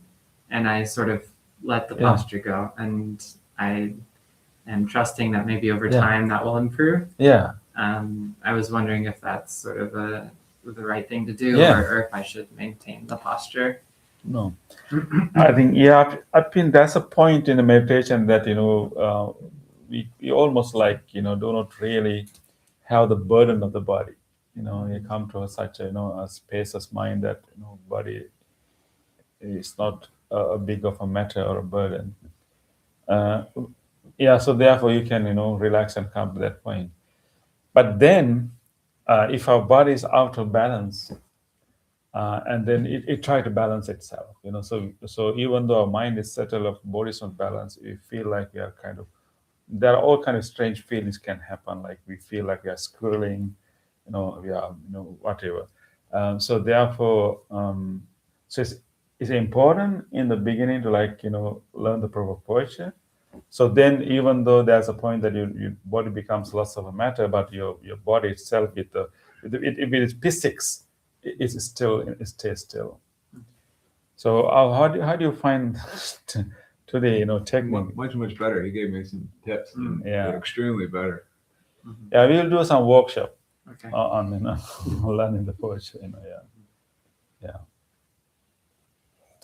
and I sort of let the posture go, and I am trusting that maybe over time that will improve. Yeah. I was wondering if that's sort of the right thing to do, or if I should maintain the posture. No, I think that's a point in the meditation that we almost do not really have the burden of the body. You come to such a spacious mind that body is not a big of a matter or a burden. So therefore you can relax and come to that point. But then if our body is out of balance, and then it try to balance itself, so even though our mind is settled, our body is not balanced, we feel like we are there are all kind of strange feelings can happen, like we feel like we are squirreling, we are whatever. So therefore so it's important in the beginning to learn the proper posture. So then, even though there's a point that your body becomes less of a matter, but your body itself with its physics, it stays still. So how do you find today technique? Much better. He gave me some tips. They're extremely better. Yeah, we'll do some workshop Okay. on learning the posture. Yeah.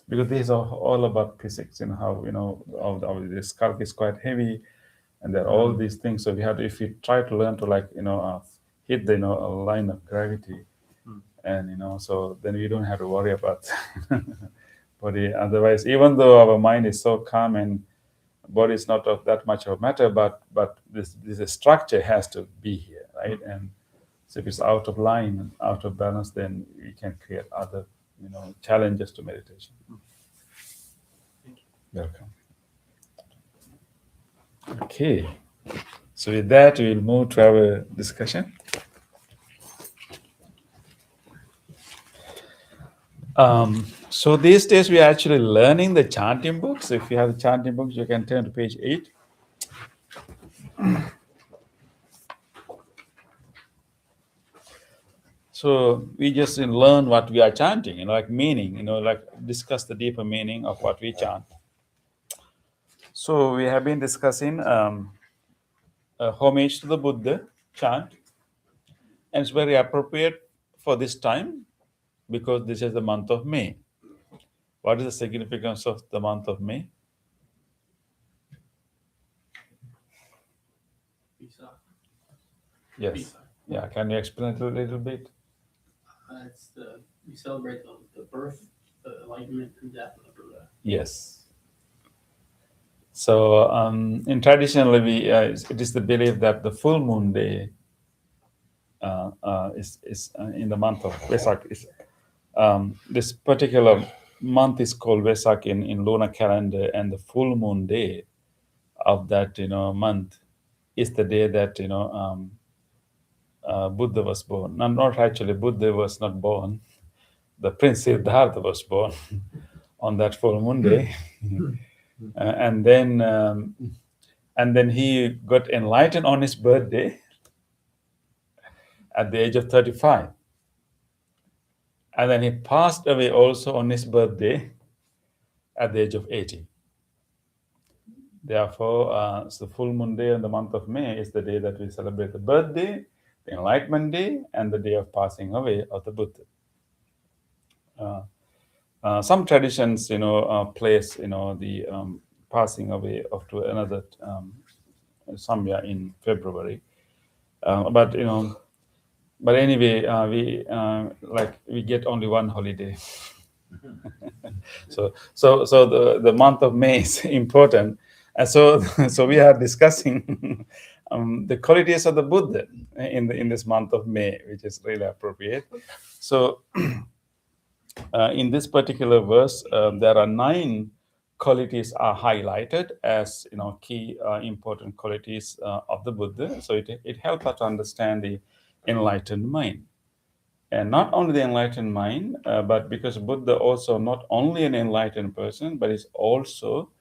Because these are all about physics, how the skull is quite heavy, and there are all these things. So if you try to learn to hit the line of gravity, and so then we don't have to worry about body. Otherwise, even though our mind is so calm and body is not of that much of a matter, but this structure has to be here, right? And so if it's out of line and out of balance, then we can create other challenges to meditation. Thank you. Welcome. Okay. So with that, we'll move to our discussion. So these days we are actually learning the chanting books. If you have the chanting books, you can turn to page 8. So we just learn what we are chanting, meaning, discuss the deeper meaning of what we chant. So we have been discussing homage to the Buddha chant, and it's very appropriate for this time because this is the month of May. What is the significance of the month of May? Yes. Yeah. Can you explain it a little bit? We celebrate the birth, the enlightenment, and death of the Buddha. Yes. So in traditionally, it is the belief that the full moon day is in the month of Vesak. This particular month is called Vesak in lunar calendar, and the full moon day of that month is the day that Buddha was born. No, not actually. Buddha was not born. The Prince Siddhartha was born on that full moon day, and then he got enlightened on his birthday at the age of 35, and then he passed away also on his birthday at the age of 80. Therefore, so full moon day in the month of May is the day that we celebrate the birthday, the Enlightenment Day, and the day of passing away of the Buddha. Some traditions, place, the passing away of to another somewhere in February. But anyway, we get only one holiday. so the month of May is important, and so we are discussing the qualities of the Buddha in this month of May, which is really appropriate. So in this particular verse, there are 9 qualities are highlighted as key important qualities of the Buddha. So it helps us to understand the enlightened mind. And not only the enlightened mind, but because Buddha also not only an enlightened person, but is also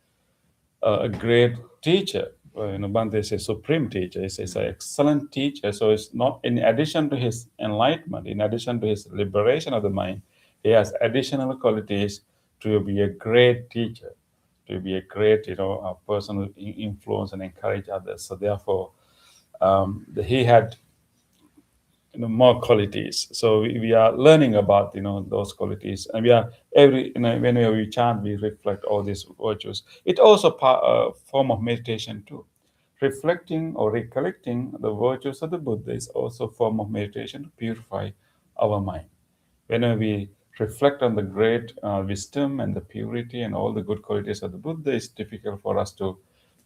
a great teacher. Bhante says supreme teacher. He's an excellent teacher. So it's not in addition to his enlightenment, in addition to his liberation of the mind, he has additional qualities to be a great teacher, to be a great a person who influence and encourage others. So therefore, he had more qualities. So we are learning about those qualities, and we are whenever we chant, we reflect all these virtues. It also a form of meditation too. Reflecting or recollecting the virtues of the Buddha is also a form of meditation to purify our mind. Whenever we reflect on the great wisdom and the purity and all the good qualities of the Buddha, it's difficult for us to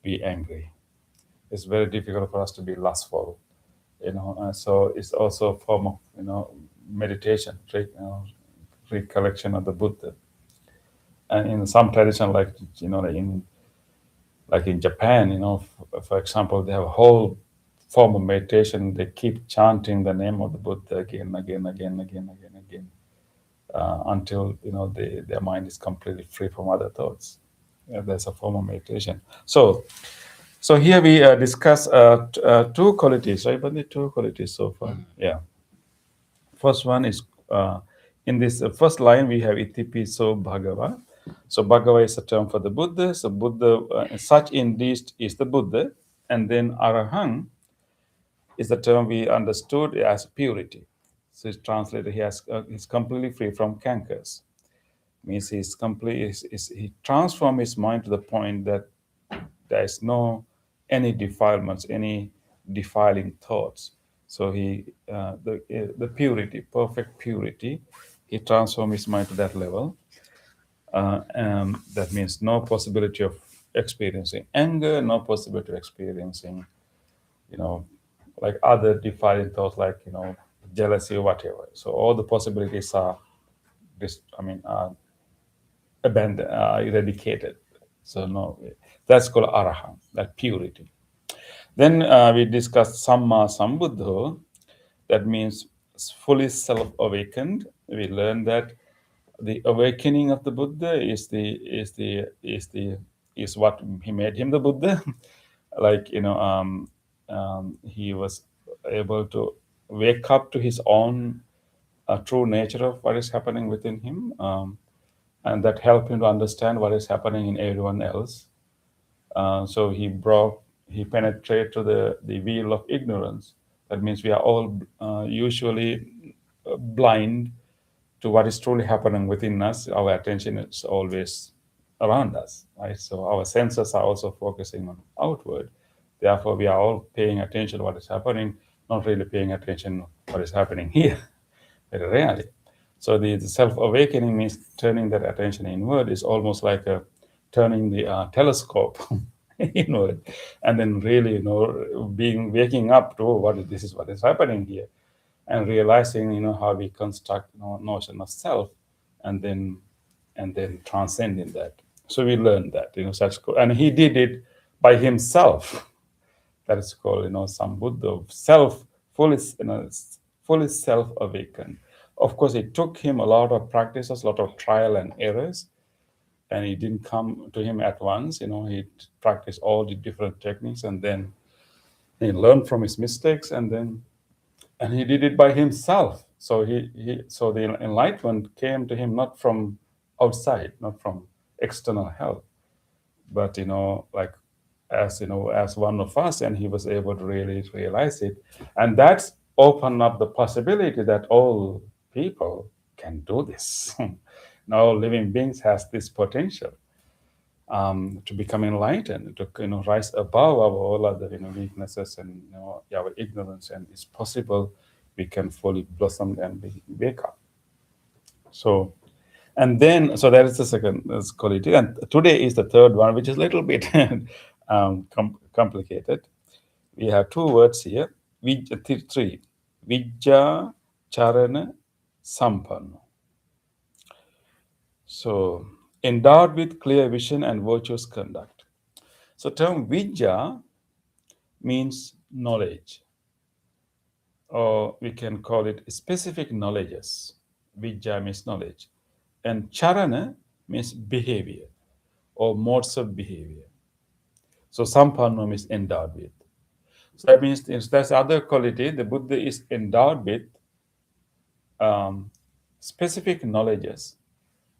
be angry. It's very difficult for us to be lustful. So it's also a form of meditation, recollection of the Buddha. And in some tradition, like in Japan, for example, they have a whole form of meditation. They keep chanting the name of the Buddha again, until their mind is completely free from other thoughts. There's a form of meditation. So here we discuss 2 qualities, right? But the 2 qualities so far. Yeah. First one is in this first line we have Itipiso Bhagava. So Bhagava is a term for the Buddha. So Buddha, such indeed is the Buddha, and then Arahang is the term we understood as purity. So it's translated. He's completely free from cankers. Means he transformed his mind to the point that there is no any defilements, any defiling thoughts. So the purity, perfect purity, he transformed his mind to that level. That means no possibility of experiencing anger, no possibility of experiencing, like other defiling thoughts, like jealousy or whatever. So all the possibilities are abandoned, eradicated. So no, that's called Arahant, that purity. Then we discussed Samma Sambuddho. That means fully self-awakened. We learned that the awakening of the Buddha is what he made him the Buddha. Like he was able to wake up to his own true nature of what is happening within him, and that helped him to understand what is happening in everyone else. So he penetrated to the veil of ignorance. That means we are all usually blind to what is truly happening within us. Our attention is always around us, right? So our senses are also focusing on outward. Therefore, we are all paying attention to what is happening, not really paying attention to what is happening here, very rarely. So the self-awakening means turning that attention inward. Is almost like turning the telescope and then really, waking up to this is what is happening here, and realizing, how we construct, notion of self, and then transcending that. So we learned that, such, and he did it by himself. That is called, Sambuddha, fully self-awakened. Of course, it took him a lot of practices, a lot of trial and errors, and it didn't come to him at once. He practiced all the different techniques, and then he learned from his mistakes, and he did it by himself. So so the enlightenment came to him not from outside, not from external help, but as one of us, and he was able to really realize it, and that's opened up the possibility that all people can do this. Now, living beings has this potential to become enlightened, to rise above our all other weaknesses and our ignorance, and it's possible we can fully blossom and wake up. So, and then that is the second quality, and today is the third one, which is a little bit complicated. We have two words here, three: Vijja, Charana, Sampanna. So, endowed with clear vision and virtuous conduct. So, term Vijja means knowledge, or we can call it specific knowledges. Vijja means knowledge, and Charana means behavior or modes of behavior. So, Sampanna means endowed with. So that means that's other quality. The Buddha is endowed with specific knowledges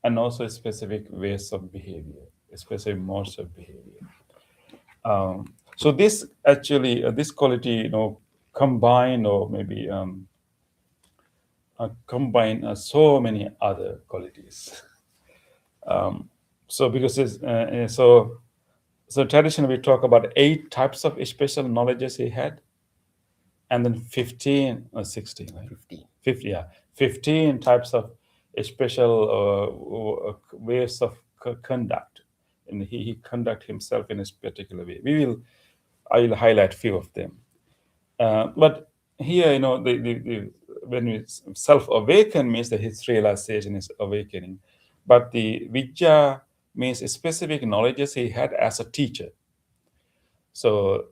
and also specific ways of behavior, specific modes of behavior. So this actually, this quality, combine, or maybe combine so many other qualities. So because it's, so traditionally we talk about 8 types of special knowledges he had, and then 15 or 16, right? 50, yeah. 15 types of special ways of conduct, and he conduct himself in a particular way. I will highlight few of them. But here, when we self-awaken means that his realization is awakening. But the Vijja means specific knowledges he had as a teacher. So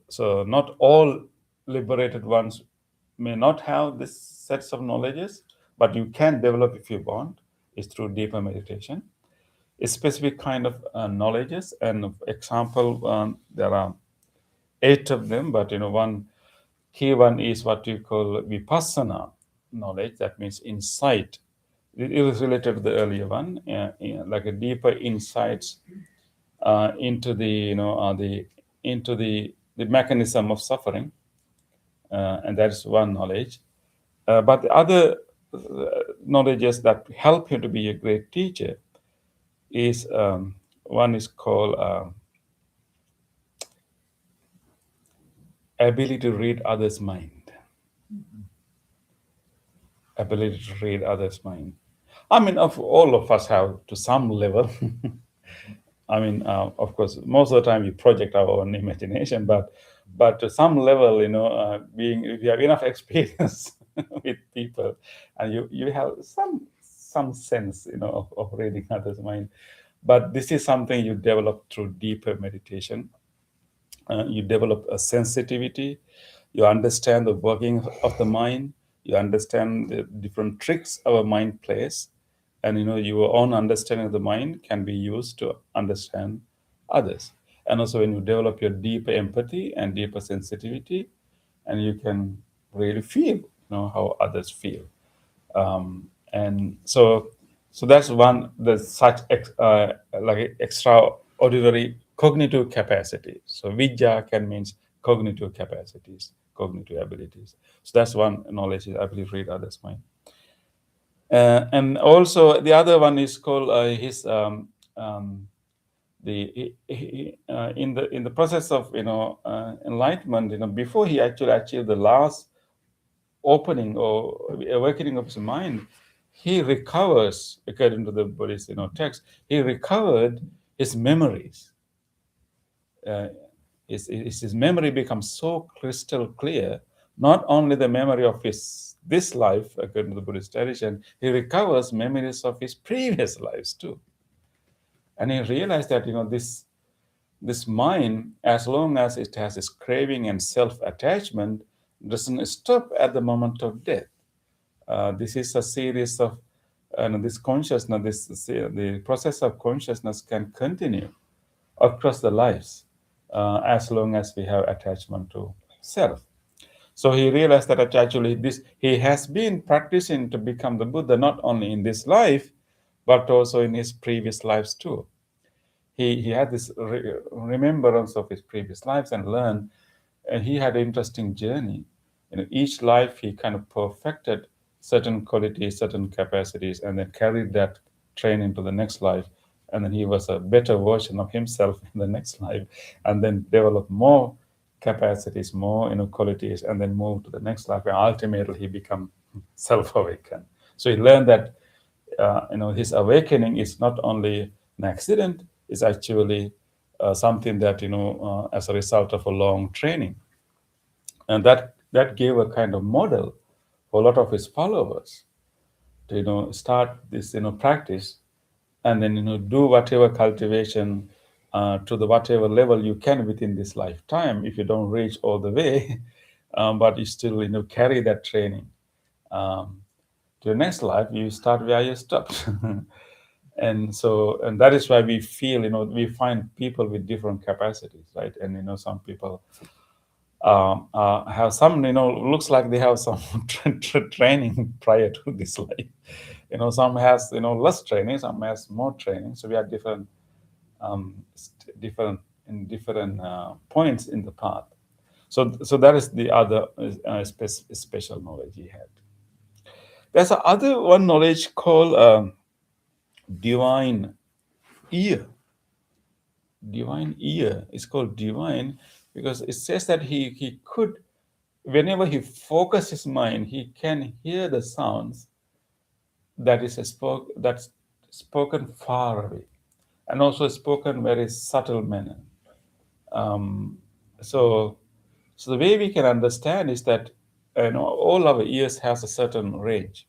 not all liberated ones may not have this sets of knowledges, but you can develop if you want. It's through deeper meditation. A specific kind of knowledges, and example, there are 8 of them, but one key one is what you call vipassana knowledge. That means insight. It is related to the earlier one, like a deeper insights into the mechanism of suffering, and that is one knowledge. But the other knowledges that help him to be a great teacher is one is called ability to read others' mind. Ability to read others' mind. I mean, all of us have to some level. I mean, of course, most of the time we project our own imagination, but to some level, if you have enough experience with people, and you have some sense, of reading others' mind. But this is something you develop through deeper meditation. You develop a sensitivity. You understand the working of the mind. You understand the different tricks our mind plays, and your own understanding of the mind can be used to understand others. And also, when you develop your deeper empathy and deeper sensitivity, and you can really feel, how others feel. And so that's one. There's such like extraordinary cognitive capacity. So Vijja can means cognitive capacities, cognitive abilities. So that's one knowledge, I believe, read others' mind. And also the other one is called in the process of enlightenment, before he actually achieved the last opening or awakening of his mind, he recovers, according to the Buddhist text, he recovered his memories. his memory becomes so crystal clear. Not only the memory of this life, according to the Buddhist tradition, he recovers memories of his previous lives too. And he realized that this mind, as long as it has this craving and self-attachment, doesn't stop at the moment of death. This is a series of this consciousness. The process of consciousness can continue across the lives as long as we have attachment to self. So he realized that actually he has been practicing to become the Buddha not only in this life, but also in his previous lives too. He had this remembrance of his previous lives and learned, and he had an interesting journey. Each life he kind of perfected certain qualities, certain capacities, and then carried that train into the next life. And then he was a better version of himself in the next life, and then developed more capacities, more qualities, and then moved to the next life. And ultimately, he became self-awakened. So he learned that his awakening is not only an accident; it's actually something that as a result of a long training, and that gave a kind of model for a lot of his followers to start this practice, and then do whatever cultivation to the whatever level you can within this lifetime. If you don't reach all the way, but you still carry that training to the next life, you start where you stopped. And that is why we feel we find people with different capacities, right? And some people have some looks like they have some training prior to this life. Some has less training, some has more training. So we are different points in the path. So that is the other special knowledge he had. There's another one knowledge called divine ear. Divine ear is called divine because it says that he could, whenever he focuses his mind, he can hear the sounds that's spoken far away, and also spoken very subtle manner. So the way we can understand is that all our ears has a certain range.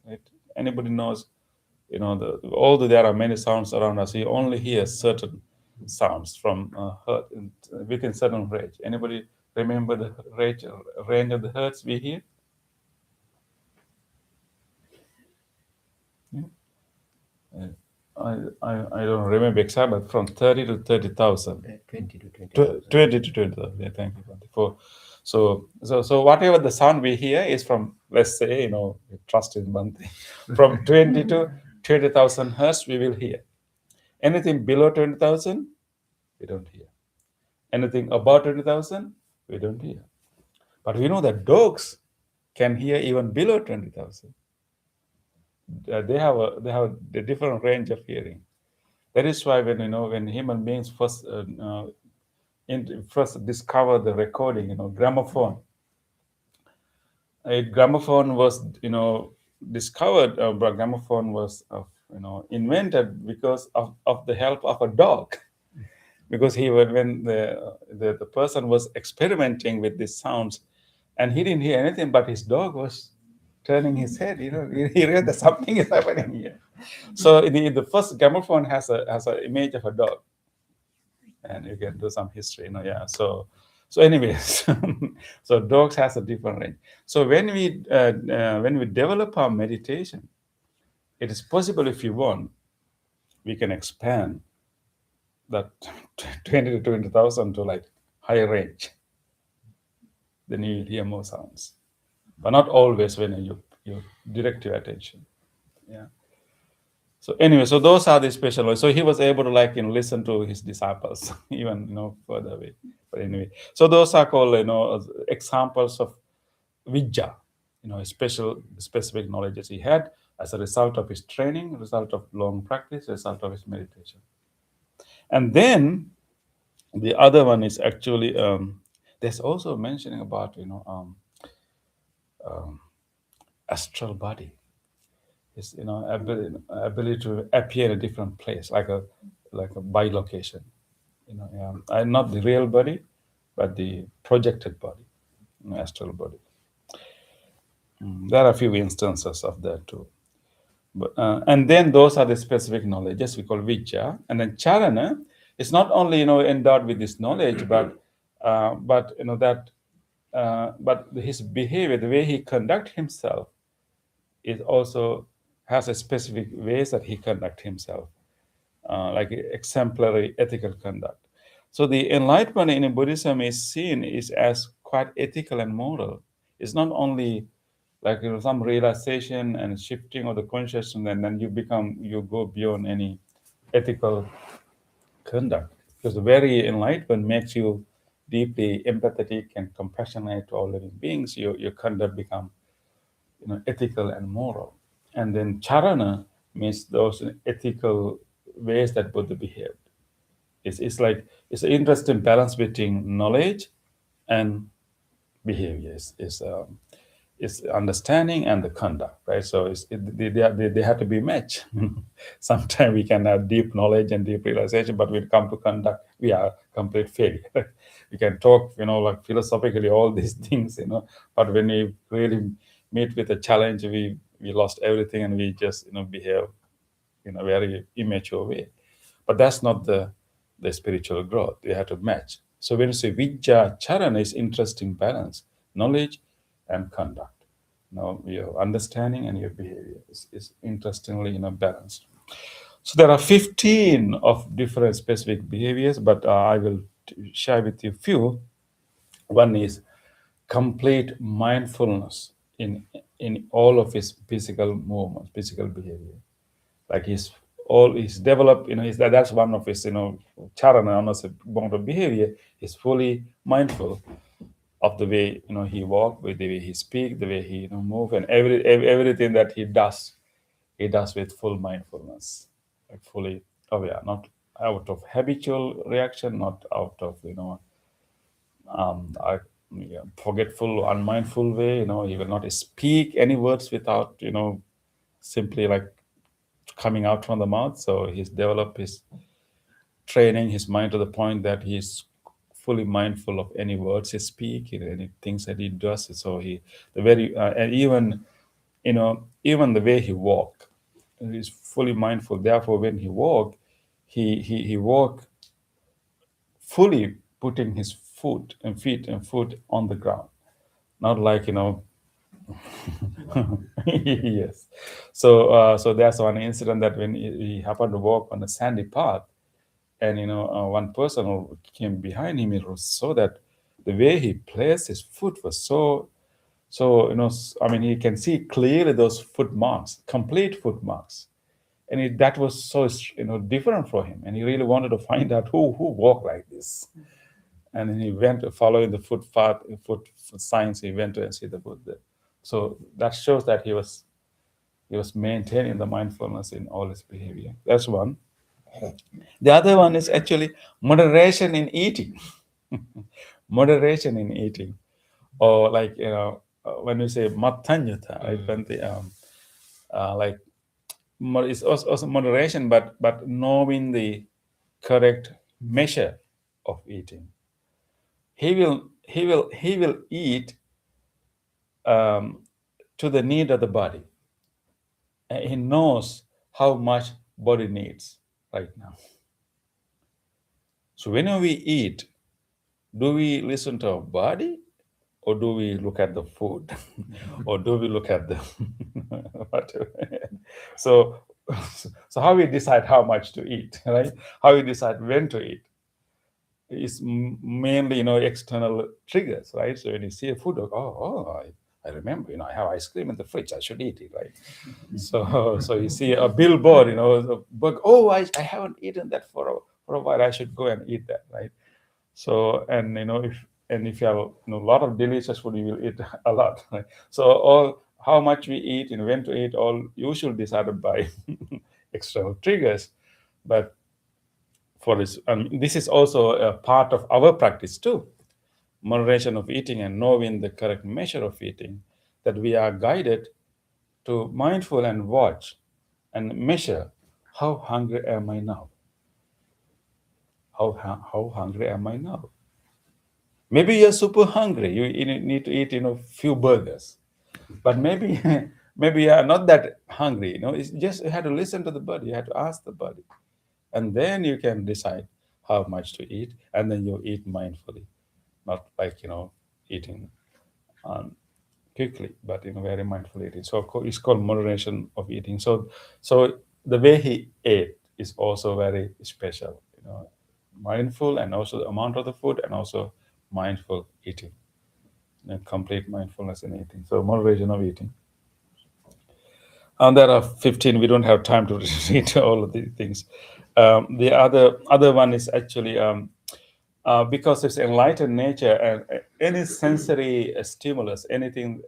Right? Anybody knows, although there are many sounds around us, we only hear certain sounds from within certain range. Anybody remember the range of the hertz we hear? Yeah. I don't remember exactly, but from 30 to 30,000. 20 to 20. 20 to 20,000. Yeah, thank you. So whatever the sound we hear is from, let's say, trust in one thing, from 20 to 20,000 hertz we will hear. Anything below 20,000, we don't hear. Anything above 20,000, we don't hear. But we know that dogs can hear even below 20,000. They have a different range of hearing. That is why when human beings first discovered the recording, gramophone. A gramophone was discovered. But gramophone was invented because of the help of a dog. Because when the person was experimenting with these sounds, and he didn't hear anything, but his dog was turning his head. He read that something is happening here. So the first gramophone has an image of a dog, and you can do some history. Yeah. So anyways, so dogs has a different range. So when we develop our meditation, it is possible, if you want, we can expand that 20 to 20,000 to like higher range. Then you hear more sounds, but not always when you direct your attention. Yeah. So anyway, so those are the special ones. So he was able to listen to his disciples even further away. But anyway, so those are called examples of vijja, specific knowledges he had as a result of his training, result of long practice, result of his meditation. And then the other one is actually there's also mentioning about astral body. It's ability to appear in a different place, like a bilocation. Not the real body, but the projected body, astral body. There are a few instances of that too. But, and then those are the specific knowledges we call Vijja. And then Charana is not only endowed with this knowledge, but his behavior, the way he conduct himself, is also has a specific ways that he conduct himself, like exemplary ethical conduct. So the enlightenment in Buddhism is seen is as quite ethical and moral. It's not only like some realization and shifting of the consciousness, and then you go beyond any ethical conduct, because the very enlightenment makes you deeply empathetic and compassionate to all living beings. Your conduct become ethical and moral. And then Charana means those ethical ways that Buddha behaved. It's an interesting balance between knowledge and behavior. It's understanding and the conduct, right? So they have to be matched. Sometimes we can have deep knowledge and deep realization, but when it comes to conduct, we are complete failure. We can talk, like philosophically all these things, but when we really meet with a challenge, we lost everything and we just behave in a very immature way. But that's not the spiritual growth. We have to match. So when you say Vijja Charana, is interesting balance, knowledge and conduct. Your understanding and your behavior is interestingly balanced. So there are 15 of different specific behaviors, but I will share with you a few. One is complete mindfulness in all of his physical movements, physical behavior. Like he's developed, that's one of his, charana, almost a mode of behavior. He's fully mindful of the way he walk, with the way he speak, the way he move, and everything that he does with full mindfulness, like fully aware, not out of habitual reaction, not out of forgetful, unmindful way. He will not speak any words without simply like coming out from the mouth. So he's developed his training his mind to the point that he's fully mindful of any words he speaks, any things that he does. So and even the way he walk, he's fully mindful. Therefore, when he walk, he walk fully putting his feet on the ground, not like yes. So there's one incident that when he happened to walk on a sandy path, and one person who came behind him, it was so that the way he placed his foot was so he can see clearly those foot marks, complete foot marks, and that was so different for him, and he really wanted to find out who walked like this. And then he went following the foot signs. He went to and see the Buddha. So that shows that he was maintaining the mindfulness in all his behavior. That's one. The other one is actually moderation in eating. Moderation in eating, or like when we say matanyata, right? It's also moderation, but knowing the correct measure of eating. He will eat to the need of the body. He knows how much body needs right now. So whenever we eat, do we listen to our body, or do we look at the food, or do we look at the whatever? So how we decide how much to eat, right? How we decide when to eat is mainly external triggers, right? So when you see a food, I remember, I have ice cream in the fridge, I should eat it, right? So you see a billboard, I haven't eaten that for a while, I should go and eat that, right? So and if you have a lot of delicious food, you will eat a lot, right? So how much we eat and when to eat, all usually decided by external triggers. But for this, this is also a part of our practice too. Moderation of eating and knowing the correct measure of eating, that we are guided to mindful and watch and measure, how hungry am I now? how hungry am I now? Maybe you're super hungry. You need to eat, few burgers. But maybe maybe you are not that hungry. It's just you have to listen to the body. You have to ask the body, and then you can decide how much to eat, and then you eat mindfully, not like eating quickly, but very mindful eating. So it's called moderation of eating. So the way he ate is also very special. Mindful, and also the amount of the food, and also mindful eating, complete mindfulness in eating. So moderation of eating. And there are 15. We don't have time to read all of these things. The other one is actually because it's enlightened nature, and any sensory stimulus, anything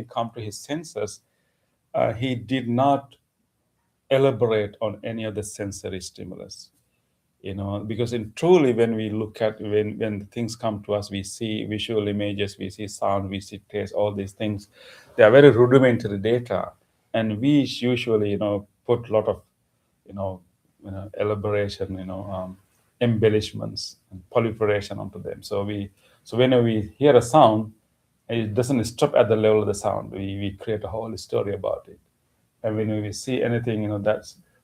come to his senses, he did not elaborate on any of the sensory stimulus. Because truly when we look at when things come to us, we see visual images, we see sound, we see taste, all these things. They are very rudimentary data, and we usually put a lot of elaboration, embellishments and proliferation onto them. So whenever we hear a sound, it doesn't stop at the level of the sound. We create a whole story about it. And when we see anything,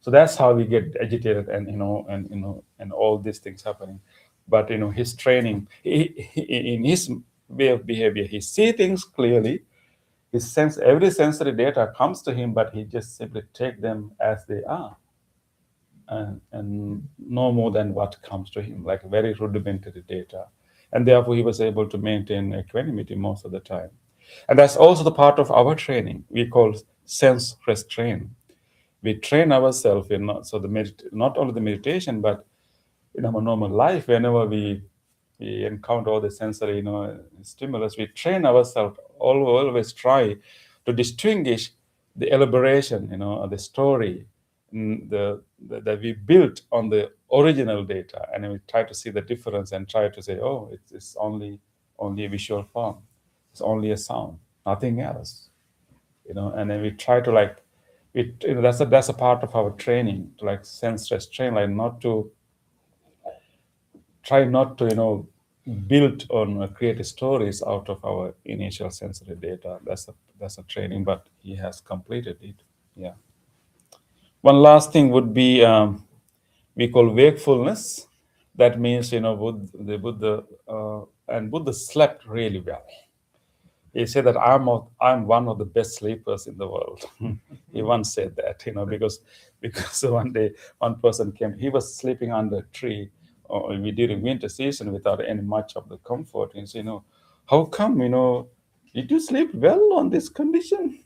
that's how we get agitated, and all these things happening. But his training, in his way of behavior, he see things clearly. Every sensory data comes to him, but he just simply take them as they are, and no more than what comes to him, like very rudimentary data. And therefore he was able to maintain equanimity most of the time. And that's also the part of our training we call sense restraint. We train ourselves in not only the meditation, but in our normal life, whenever we encounter all the sensory stimulus, we train ourselves, always try to distinguish the elaboration, the story that we built on the original data, and we try to see the difference and try to say, oh, it's only a visual form, it's only a sound, nothing else, and then we try to that's a part of our training, to sense restraint, try not to build on create stories out of our initial sensory data. That's a training, but he has completed it. Yeah. One last thing would be we call wakefulness. That means the Buddha and Buddha slept really well. He said that I'm one of the best sleepers in the world. He once said that, because one day one person came. He was sleeping under a tree during winter season without any much of the comfort. And he said, how come, did you sleep well on this condition?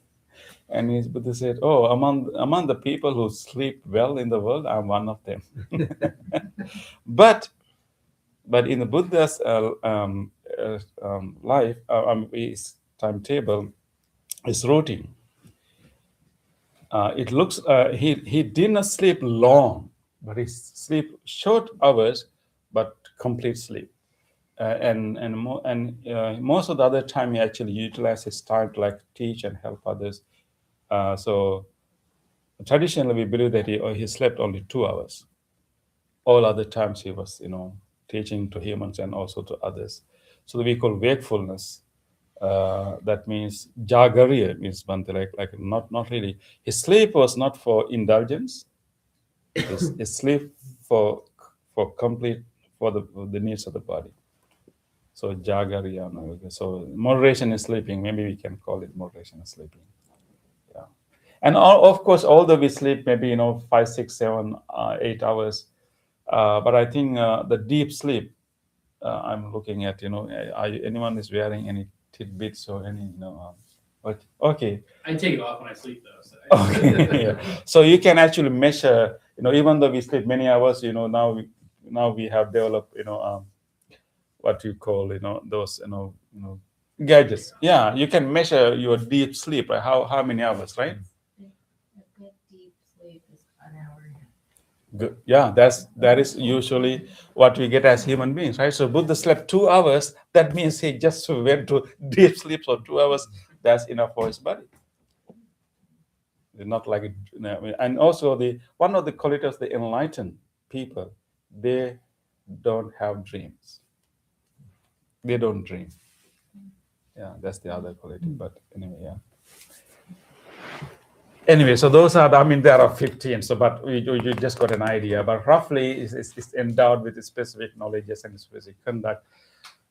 And Buddha said, oh, among the people who sleep well in the world, I'm one of them. But in the Buddha's life, his timetable, his routine, it looks he did not sleep long, but he sleep short hours, but complete sleep. And most of the other time, he actually utilized his time to teach and help others. So traditionally, we believe that he slept only 2 hours. All other times he was, teaching to humans and also to others. So we call wakefulness. That means jagariya, means like not really. His sleep was not for indulgence. His sleep for complete for the needs of the body. So jagariya. So moderation is sleeping. Maybe we can call it moderation is sleeping. Yeah. And of course, although we sleep maybe 5, 6, 7, 8 hours, but I think the deep sleep. I'm looking at anyone is wearing any tidbits or any but okay. I take it off when I sleep though. So Okay. Yeah. So you can actually measure. Even though we sleep many hours, now we have developed what you call those gadgets. Yeah, you can measure your deep sleep. Right? How many hours, right? A good deep sleep is an hour and a half. Good. Yeah, that is usually what we get as human beings, right? So Buddha slept 2 hours. That means he just went to deep sleep for 2 hours. That's enough for his body. Not like and also one of the qualities of the enlightened people, they don't have dreams. They don't dream. Yeah, that's the other quality. But anyway, yeah. Anyway, so those are, there are 15, so but you just got an idea. But roughly, it's endowed with specific knowledges and specific conduct.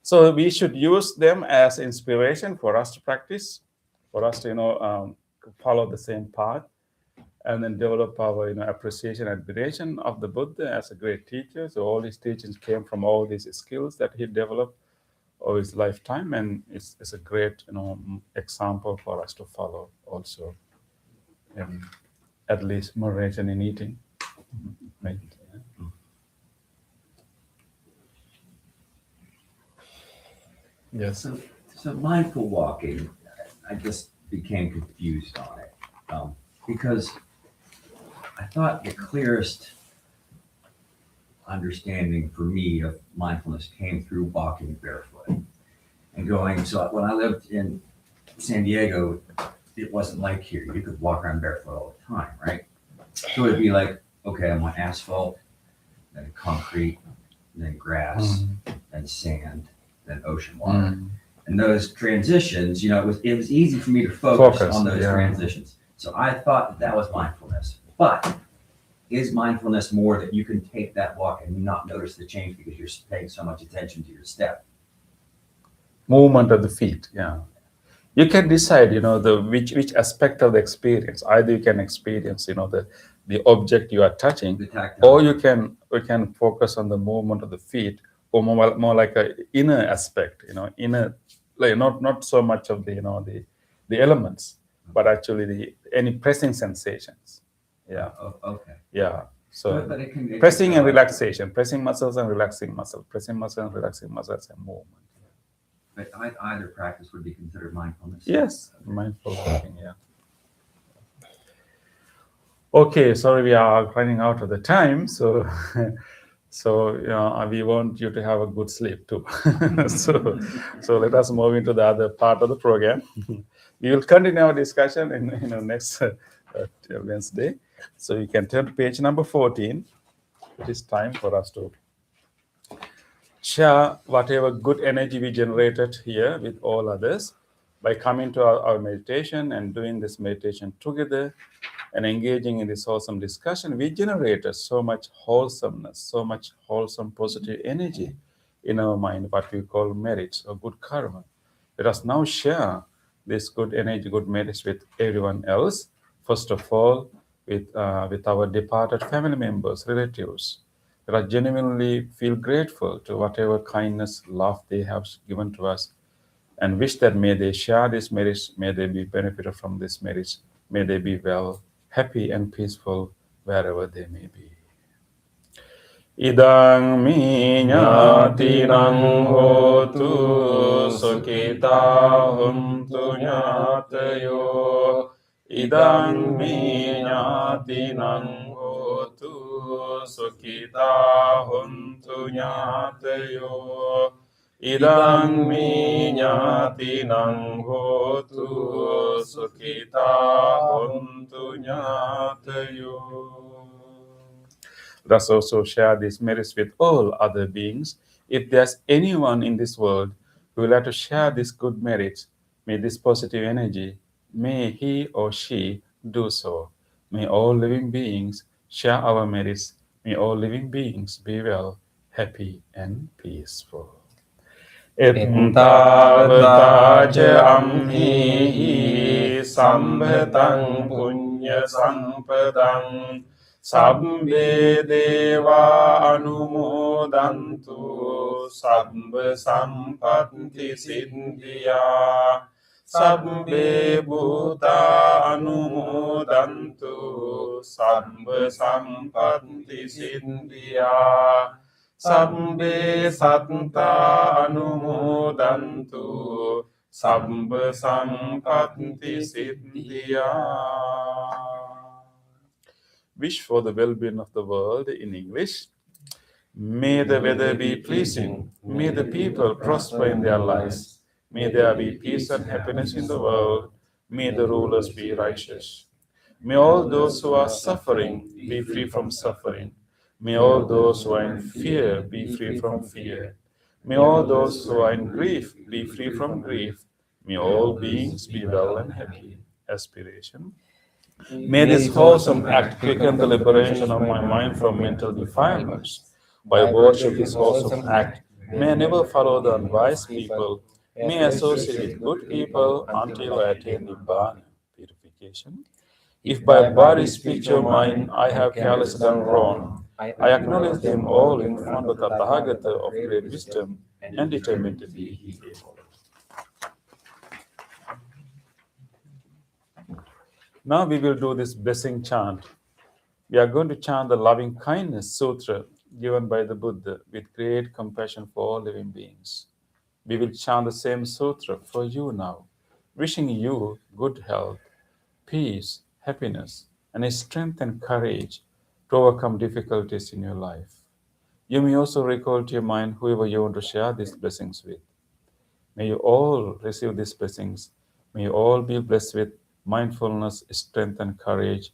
So we should use them as inspiration for us to practice, for us to, follow the same path, and then develop our, appreciation and admiration of the Buddha as a great teacher. So all his teachings came from all these skills that he developed over his lifetime, and it's a great, example for us to follow also. At least moderation in eating, right? Yes. So mindful walking, I just became confused on it because I thought the clearest understanding for me of mindfulness came through walking barefoot and going. So when I lived in San Diego, it wasn't like here. You could walk around barefoot all the time, right? So it'd be like, okay, I'm on asphalt, then concrete, then grass, then sand, then ocean water. And those transitions, it was easy for me to focus on those transitions. So I thought that was mindfulness. But is mindfulness more that you can take that walk and not notice the change because you're paying so much attention to your step? Movement of the feet, yeah. You can decide, which aspect of the experience. Either you can experience, the object you are touching, or you can focus on the movement of the feet, or more like a inner aspect, inner, like not so much of the elements, but actually any pressing sensations. Yeah. Okay. Yeah. So But it can pressing and relaxation, pressing muscles and relaxing muscle, pressing muscle and relaxing muscles and movement. But either practice would be considered mindfulness. Yes, mindful walking, yeah. Okay, sorry, we are running out of the time, so we want you to have a good sleep too. so let us move into the other part of the program. We will continue our discussion in next Wednesday. So you can turn to page number 14. It is time for us to share whatever good energy we generated here with all others by coming to our meditation and doing this meditation together and engaging in this wholesome discussion. We generated so much wholesomeness, so much wholesome positive energy in our mind, what we call merits or good karma. Let us now share this good energy, good merits with everyone else. First of all, with our departed family members, relatives, that are genuinely feel grateful to whatever kindness, love they have given to us, and wish that may they share these merits, may they be benefited from these merits, may they be well, happy and peaceful wherever they may be. Idang mi ñātīnaṃ hotu sukhitā huntu ñātayo. Idang mi ñātīnaṃ hotu sukhitā huntu ñātayo. Idang mi ñātīnaṃ hotu sukhitā huntu ñātayo. Let us also share these merits with all other beings. If there's anyone in this world who would like to share these good merits, may this positive energy, may he or she do so. May all living beings share our merits. May all living beings be well, happy, and peaceful. Ettavataja amhi sambhataṃ puñya sampadaṃ sabbe deva anumodantu sabba sampatti siddhya sabbe bhuta anumodantu sabba sampatti siddhya sabbe satta anumodantu sabba sampatti siddhya. Wish for the well-being of the world in English. May the weather be pleasing. May the people prosper in their lives. May there be peace and happiness in the world. May the rulers be righteous. May all those who are suffering be free from suffering. May all those who are in fear be free from fear. May all those who are in grief be free from grief. May all beings be well and happy. Aspiration. May this wholesome act quicken the liberation of my mind from mental defilements. By virtue of this wholesome act, may I never follow the unwise people. May I associate with good people until I attain Nibbana, purification. If by body, speech, or mind I have carelessly done wrong, I acknowledge them all in front of the Tathagata of great wisdom and determine to be healed. Now we will do this blessing chant. We are going to chant the loving kindness sutra given by the Buddha with great compassion for all living beings. We will chant the same sutra for you now, wishing you good health, peace, happiness, and a strength and courage to overcome difficulties in your life. You may also recall to your mind whoever you want to share these blessings with. May you all receive these blessings. May you all be blessed with mindfulness, strength, and courage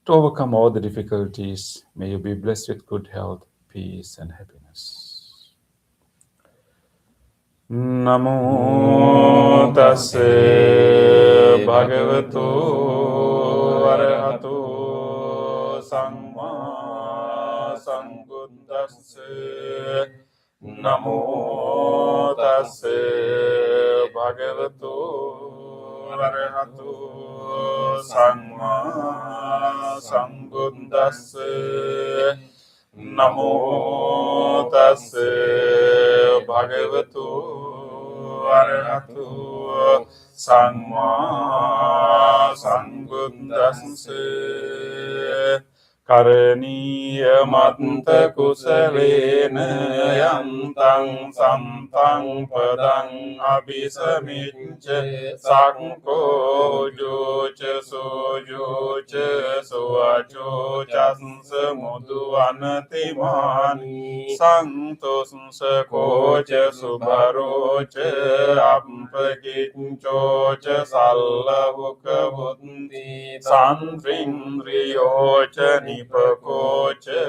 to overcome all the difficulties. May you be blessed with good health, peace, and happiness. Namo tassa bhagavato arahato samma sambuddhassa. Namo tassa bhagavato arahato samma sambuddhassa. Namo tassa bhagavato arahato samma sambuddhassa. Karaniya matta kusalena yantang samtang padang abhisamicca sakko jocha sojocha soacho chansa mudu anatimani santosa kocha subharocha ampakinchocha sallavuka buddhi santindriyocha nipakocha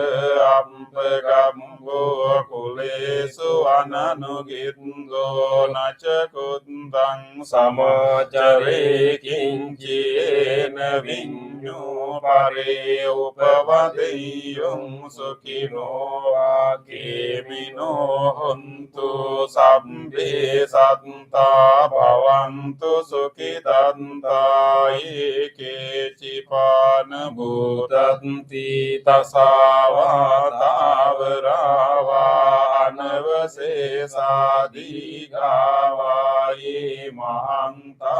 ampagambo kulesu ananugindo nacha kundang samacare kinchena vinyo pare upavadeyum sukino akemino hontu sabbe satta bhavantu sukitanta eke cipana bhutanti tasavatavarava anavasesadigawa ye mahanta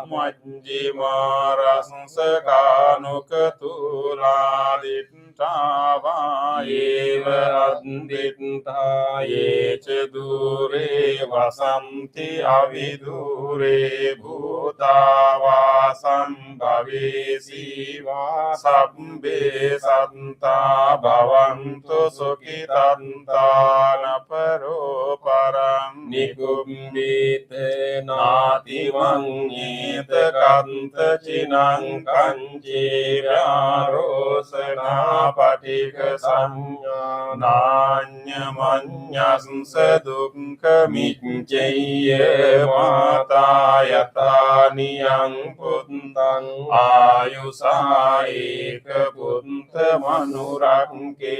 majjimarasasakanukaturadittava eva additta ye dure vasanti avidure bhutava sambhavesi va sabbe santa bhavantu sukhitanta naparo parang nikumbite nati manyeta kanta cinang kanci vyarosana patika sanya nanya manyasnsa dukkha micceya mata yataniyang puntang ayusaika puntha manurangke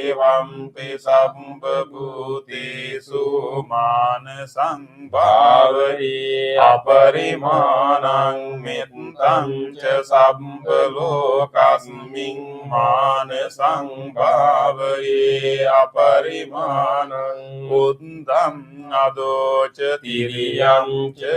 evampi sambhabhutesu manasang bhavai aparimanang mittang ca sambhalokasming manasang bhavai aparimanang buddham adoca tiriyam ca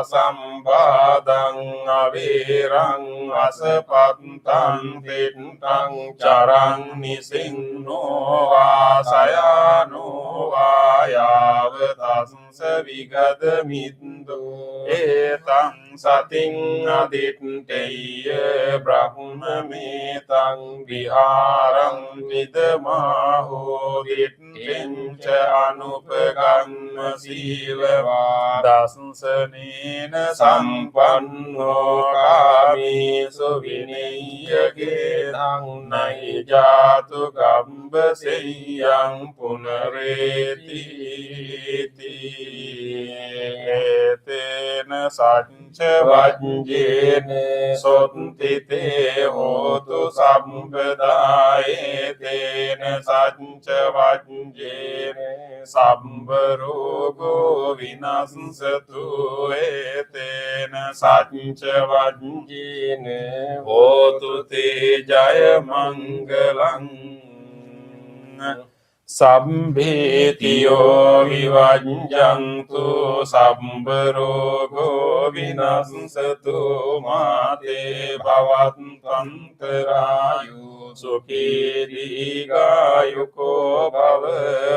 asambhadang avirang asapantang tittang carang nisinno vasayano vayavatasya vigadamindo etang sating aditteya brahmametang viharang vidamaho කිංච අනුපගම්ම සීලවා දස්සනේන සම්පන්නෝ කාමේසු විනය්‍යගේ ධම්නයි ජාතු ගම්බ සෙය්‍යං පුනරේති ඒතේන සච්ච වජ්ජේන සොත්තිතේ හෝතු සම්පදායේතේන සච්ච වජ්ජේන සම්බ රෝගෝ විනස්සතු ඒතේන සච්ච වජ්ජේන හෝතු තේ ජය මංගලං සම්භේතියෝ විවජ්ජන්තු සම්බ රෝගෝ විනස්සතු මාතේ භවන්තන්තරායු සුඛී දීඝායුකෝ භව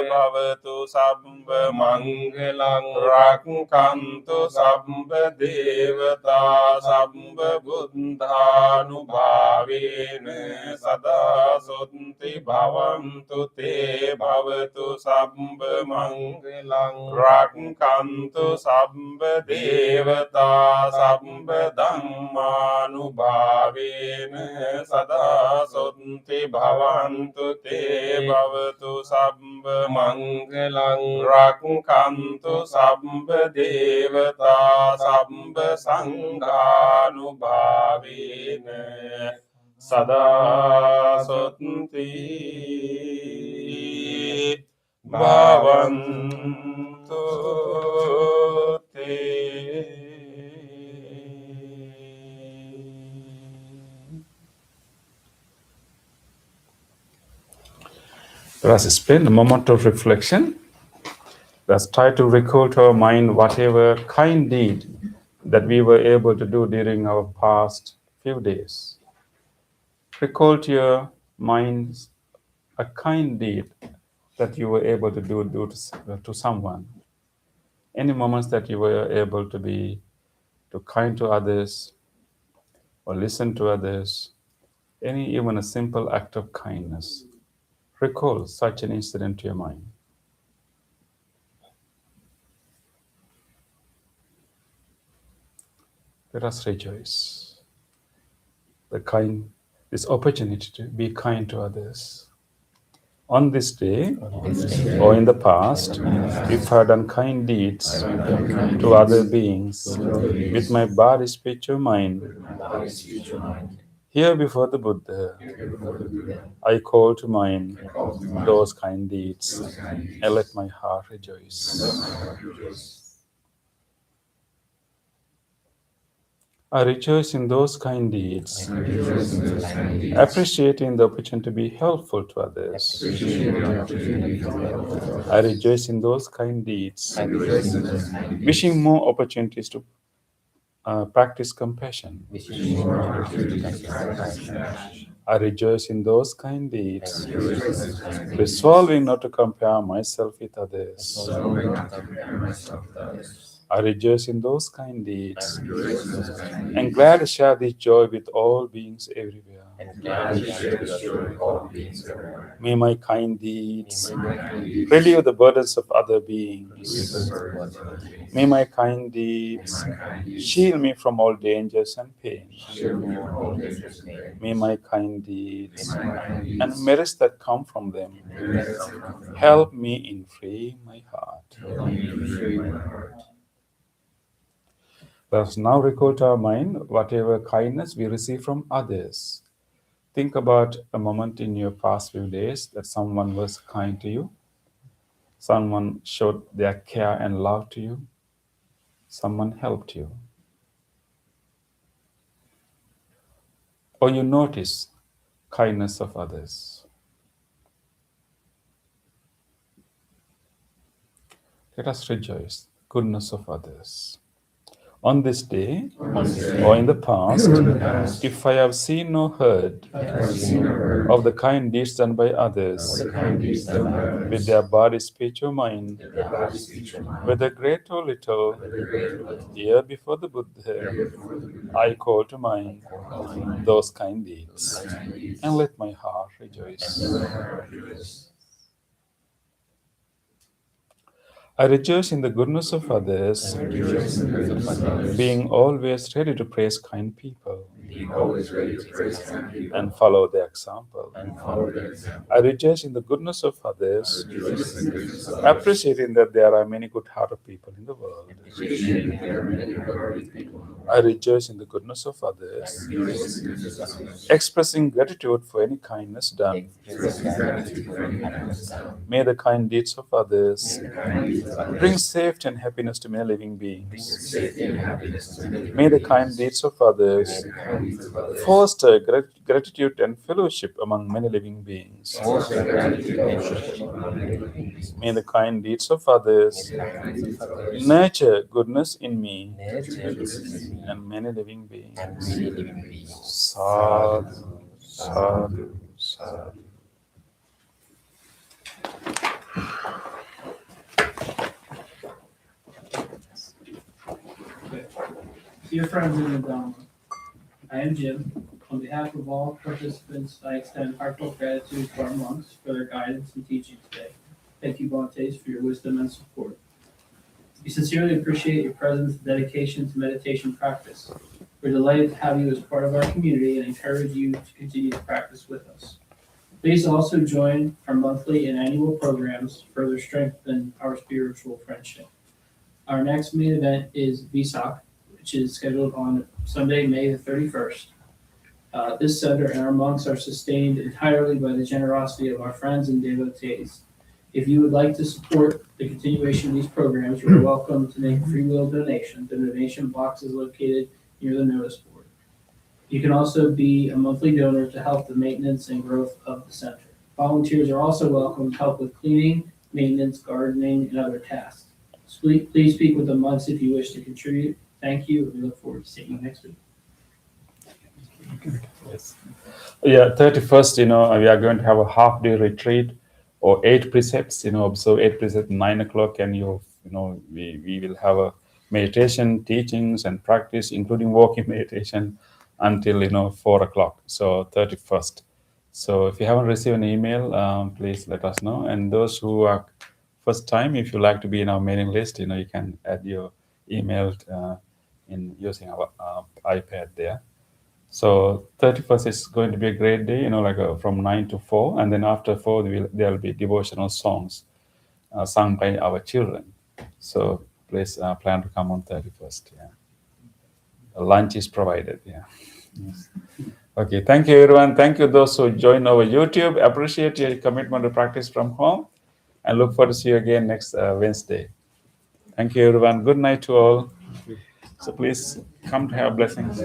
භවතු සම්බ මංගලං රක්ඛන්තු සම්බ දේවතා සම්බ බුද්ධානුභාවේන සදා සොත්ති භවන්තු තේ භවතු සම්බ මංගලං රක්ඛන්තු සම්බ දේවතා සම්බ ධම්මානුභාවේන සදා සොත්ති භවන්තු තේ භවතු සම්බ මංගලං රක්ඛන්තු සම්බ දේවතා සම්බ සංඝානුභාවේන සදා සොත්ති භවන්තු තේ. Let us spend a moment of reflection. Let us try to recall to our mind whatever kind deed that we were able to do during our past few days. Recall to your minds a kind deed that you were able to do to someone. Any moments that you were able to be too kind to others or listen to others, even a simple act of kindness. Recall such an incident to your mind. Let us rejoice. This opportunity to be kind to others. On this day, or in the past, if I have done kind deeds to other beings with my body, speech, or mind, here before the Buddha, I call to mind those kind deeds and let my heart rejoice. I rejoice in those kind deeds, appreciating the opportunity to be helpful to others. I rejoice in those kind deeds, wishing more opportunities to practice compassion. I rejoice in those kind deeds, resolving not to compare myself with others. I rejoice in those kind deeds and glad to share this joy with all beings everywhere. May my kind deeds relieve the burdens of other beings. May my kind deeds shield me from all dangers and pain. May my kind deeds and merits that come from them help me in freeing my heart. Let us now recall to our mind whatever kindness we receive from others. Think about a moment in your past few days that someone was kind to you, someone showed their care and love to you, someone helped you. Or you notice kindness of others. Let us rejoice goodness of others. On this day, or in the past, if I have seen or heard of the kind deeds done by others, with their body, speech, or mind, whether great or little, here before the Buddha, I call to mind those kind deeds, and let my heart rejoice. I rejoice in the goodness of others, being always ready to praise kind people and follow their example. I rejoice in the goodness of others, appreciating that there are many good-hearted people in the world. I rejoice in the goodness of others, expressing gratitude for any kindness done. May the kind deeds of others bring safety and happiness to many living beings. May the kind deeds of others foster gratitude and fellowship among many living beings. May the kind deeds of others nurture goodness in me and many living beings. Sadhu, sadhu, sadhu. Dear friends in the Dhamma, I am Jim. On behalf of all participants, I extend heartfelt gratitude to our monks for their guidance and teaching today. Thank you, Bhantes, for your wisdom and support. We sincerely appreciate your presence and dedication to meditation practice. We're delighted to have you as part of our community and encourage you to continue to practice with us. Please also join our monthly and annual programs to further strengthen our spiritual friendship. Our next main event is Vesak, which is scheduled on Sunday, May the 31st. This center and our monks are sustained entirely by the generosity of our friends and devotees. If you would like to support the continuation of these programs, you are welcome to make a free will donation. The donation box is located near the notice board. You can also be a monthly donor to help the maintenance and growth of the center. Volunteers are also welcome to help with cleaning, maintenance, gardening, and other tasks. Please speak with the monks if you wish to contribute. Thank you, and we look forward to seeing you next week. Yes. Yeah, 31st, we are going to have a half-day retreat or 8 precepts, observe 8 precepts, 9 o'clock, and we will have a meditation, teachings, and practice, including walking meditation until, 4 o'clock, so 31st. So if you haven't received an email, please let us know. And those who are first time, if you like to be in our mailing list, you can add your email in using our iPad there. So 31st is going to be a great day, from 9 to 4. And then after 4, there will be devotional songs sung by our children. So please plan to come on 31st. Yeah. Lunch is provided. Yeah. Yes. Okay. Thank you, everyone. Thank you those who joined our YouTube. Appreciate your commitment to practice from home. And look forward to see you again next Wednesday. Thank you, everyone. Good night to all. So please come to have blessings.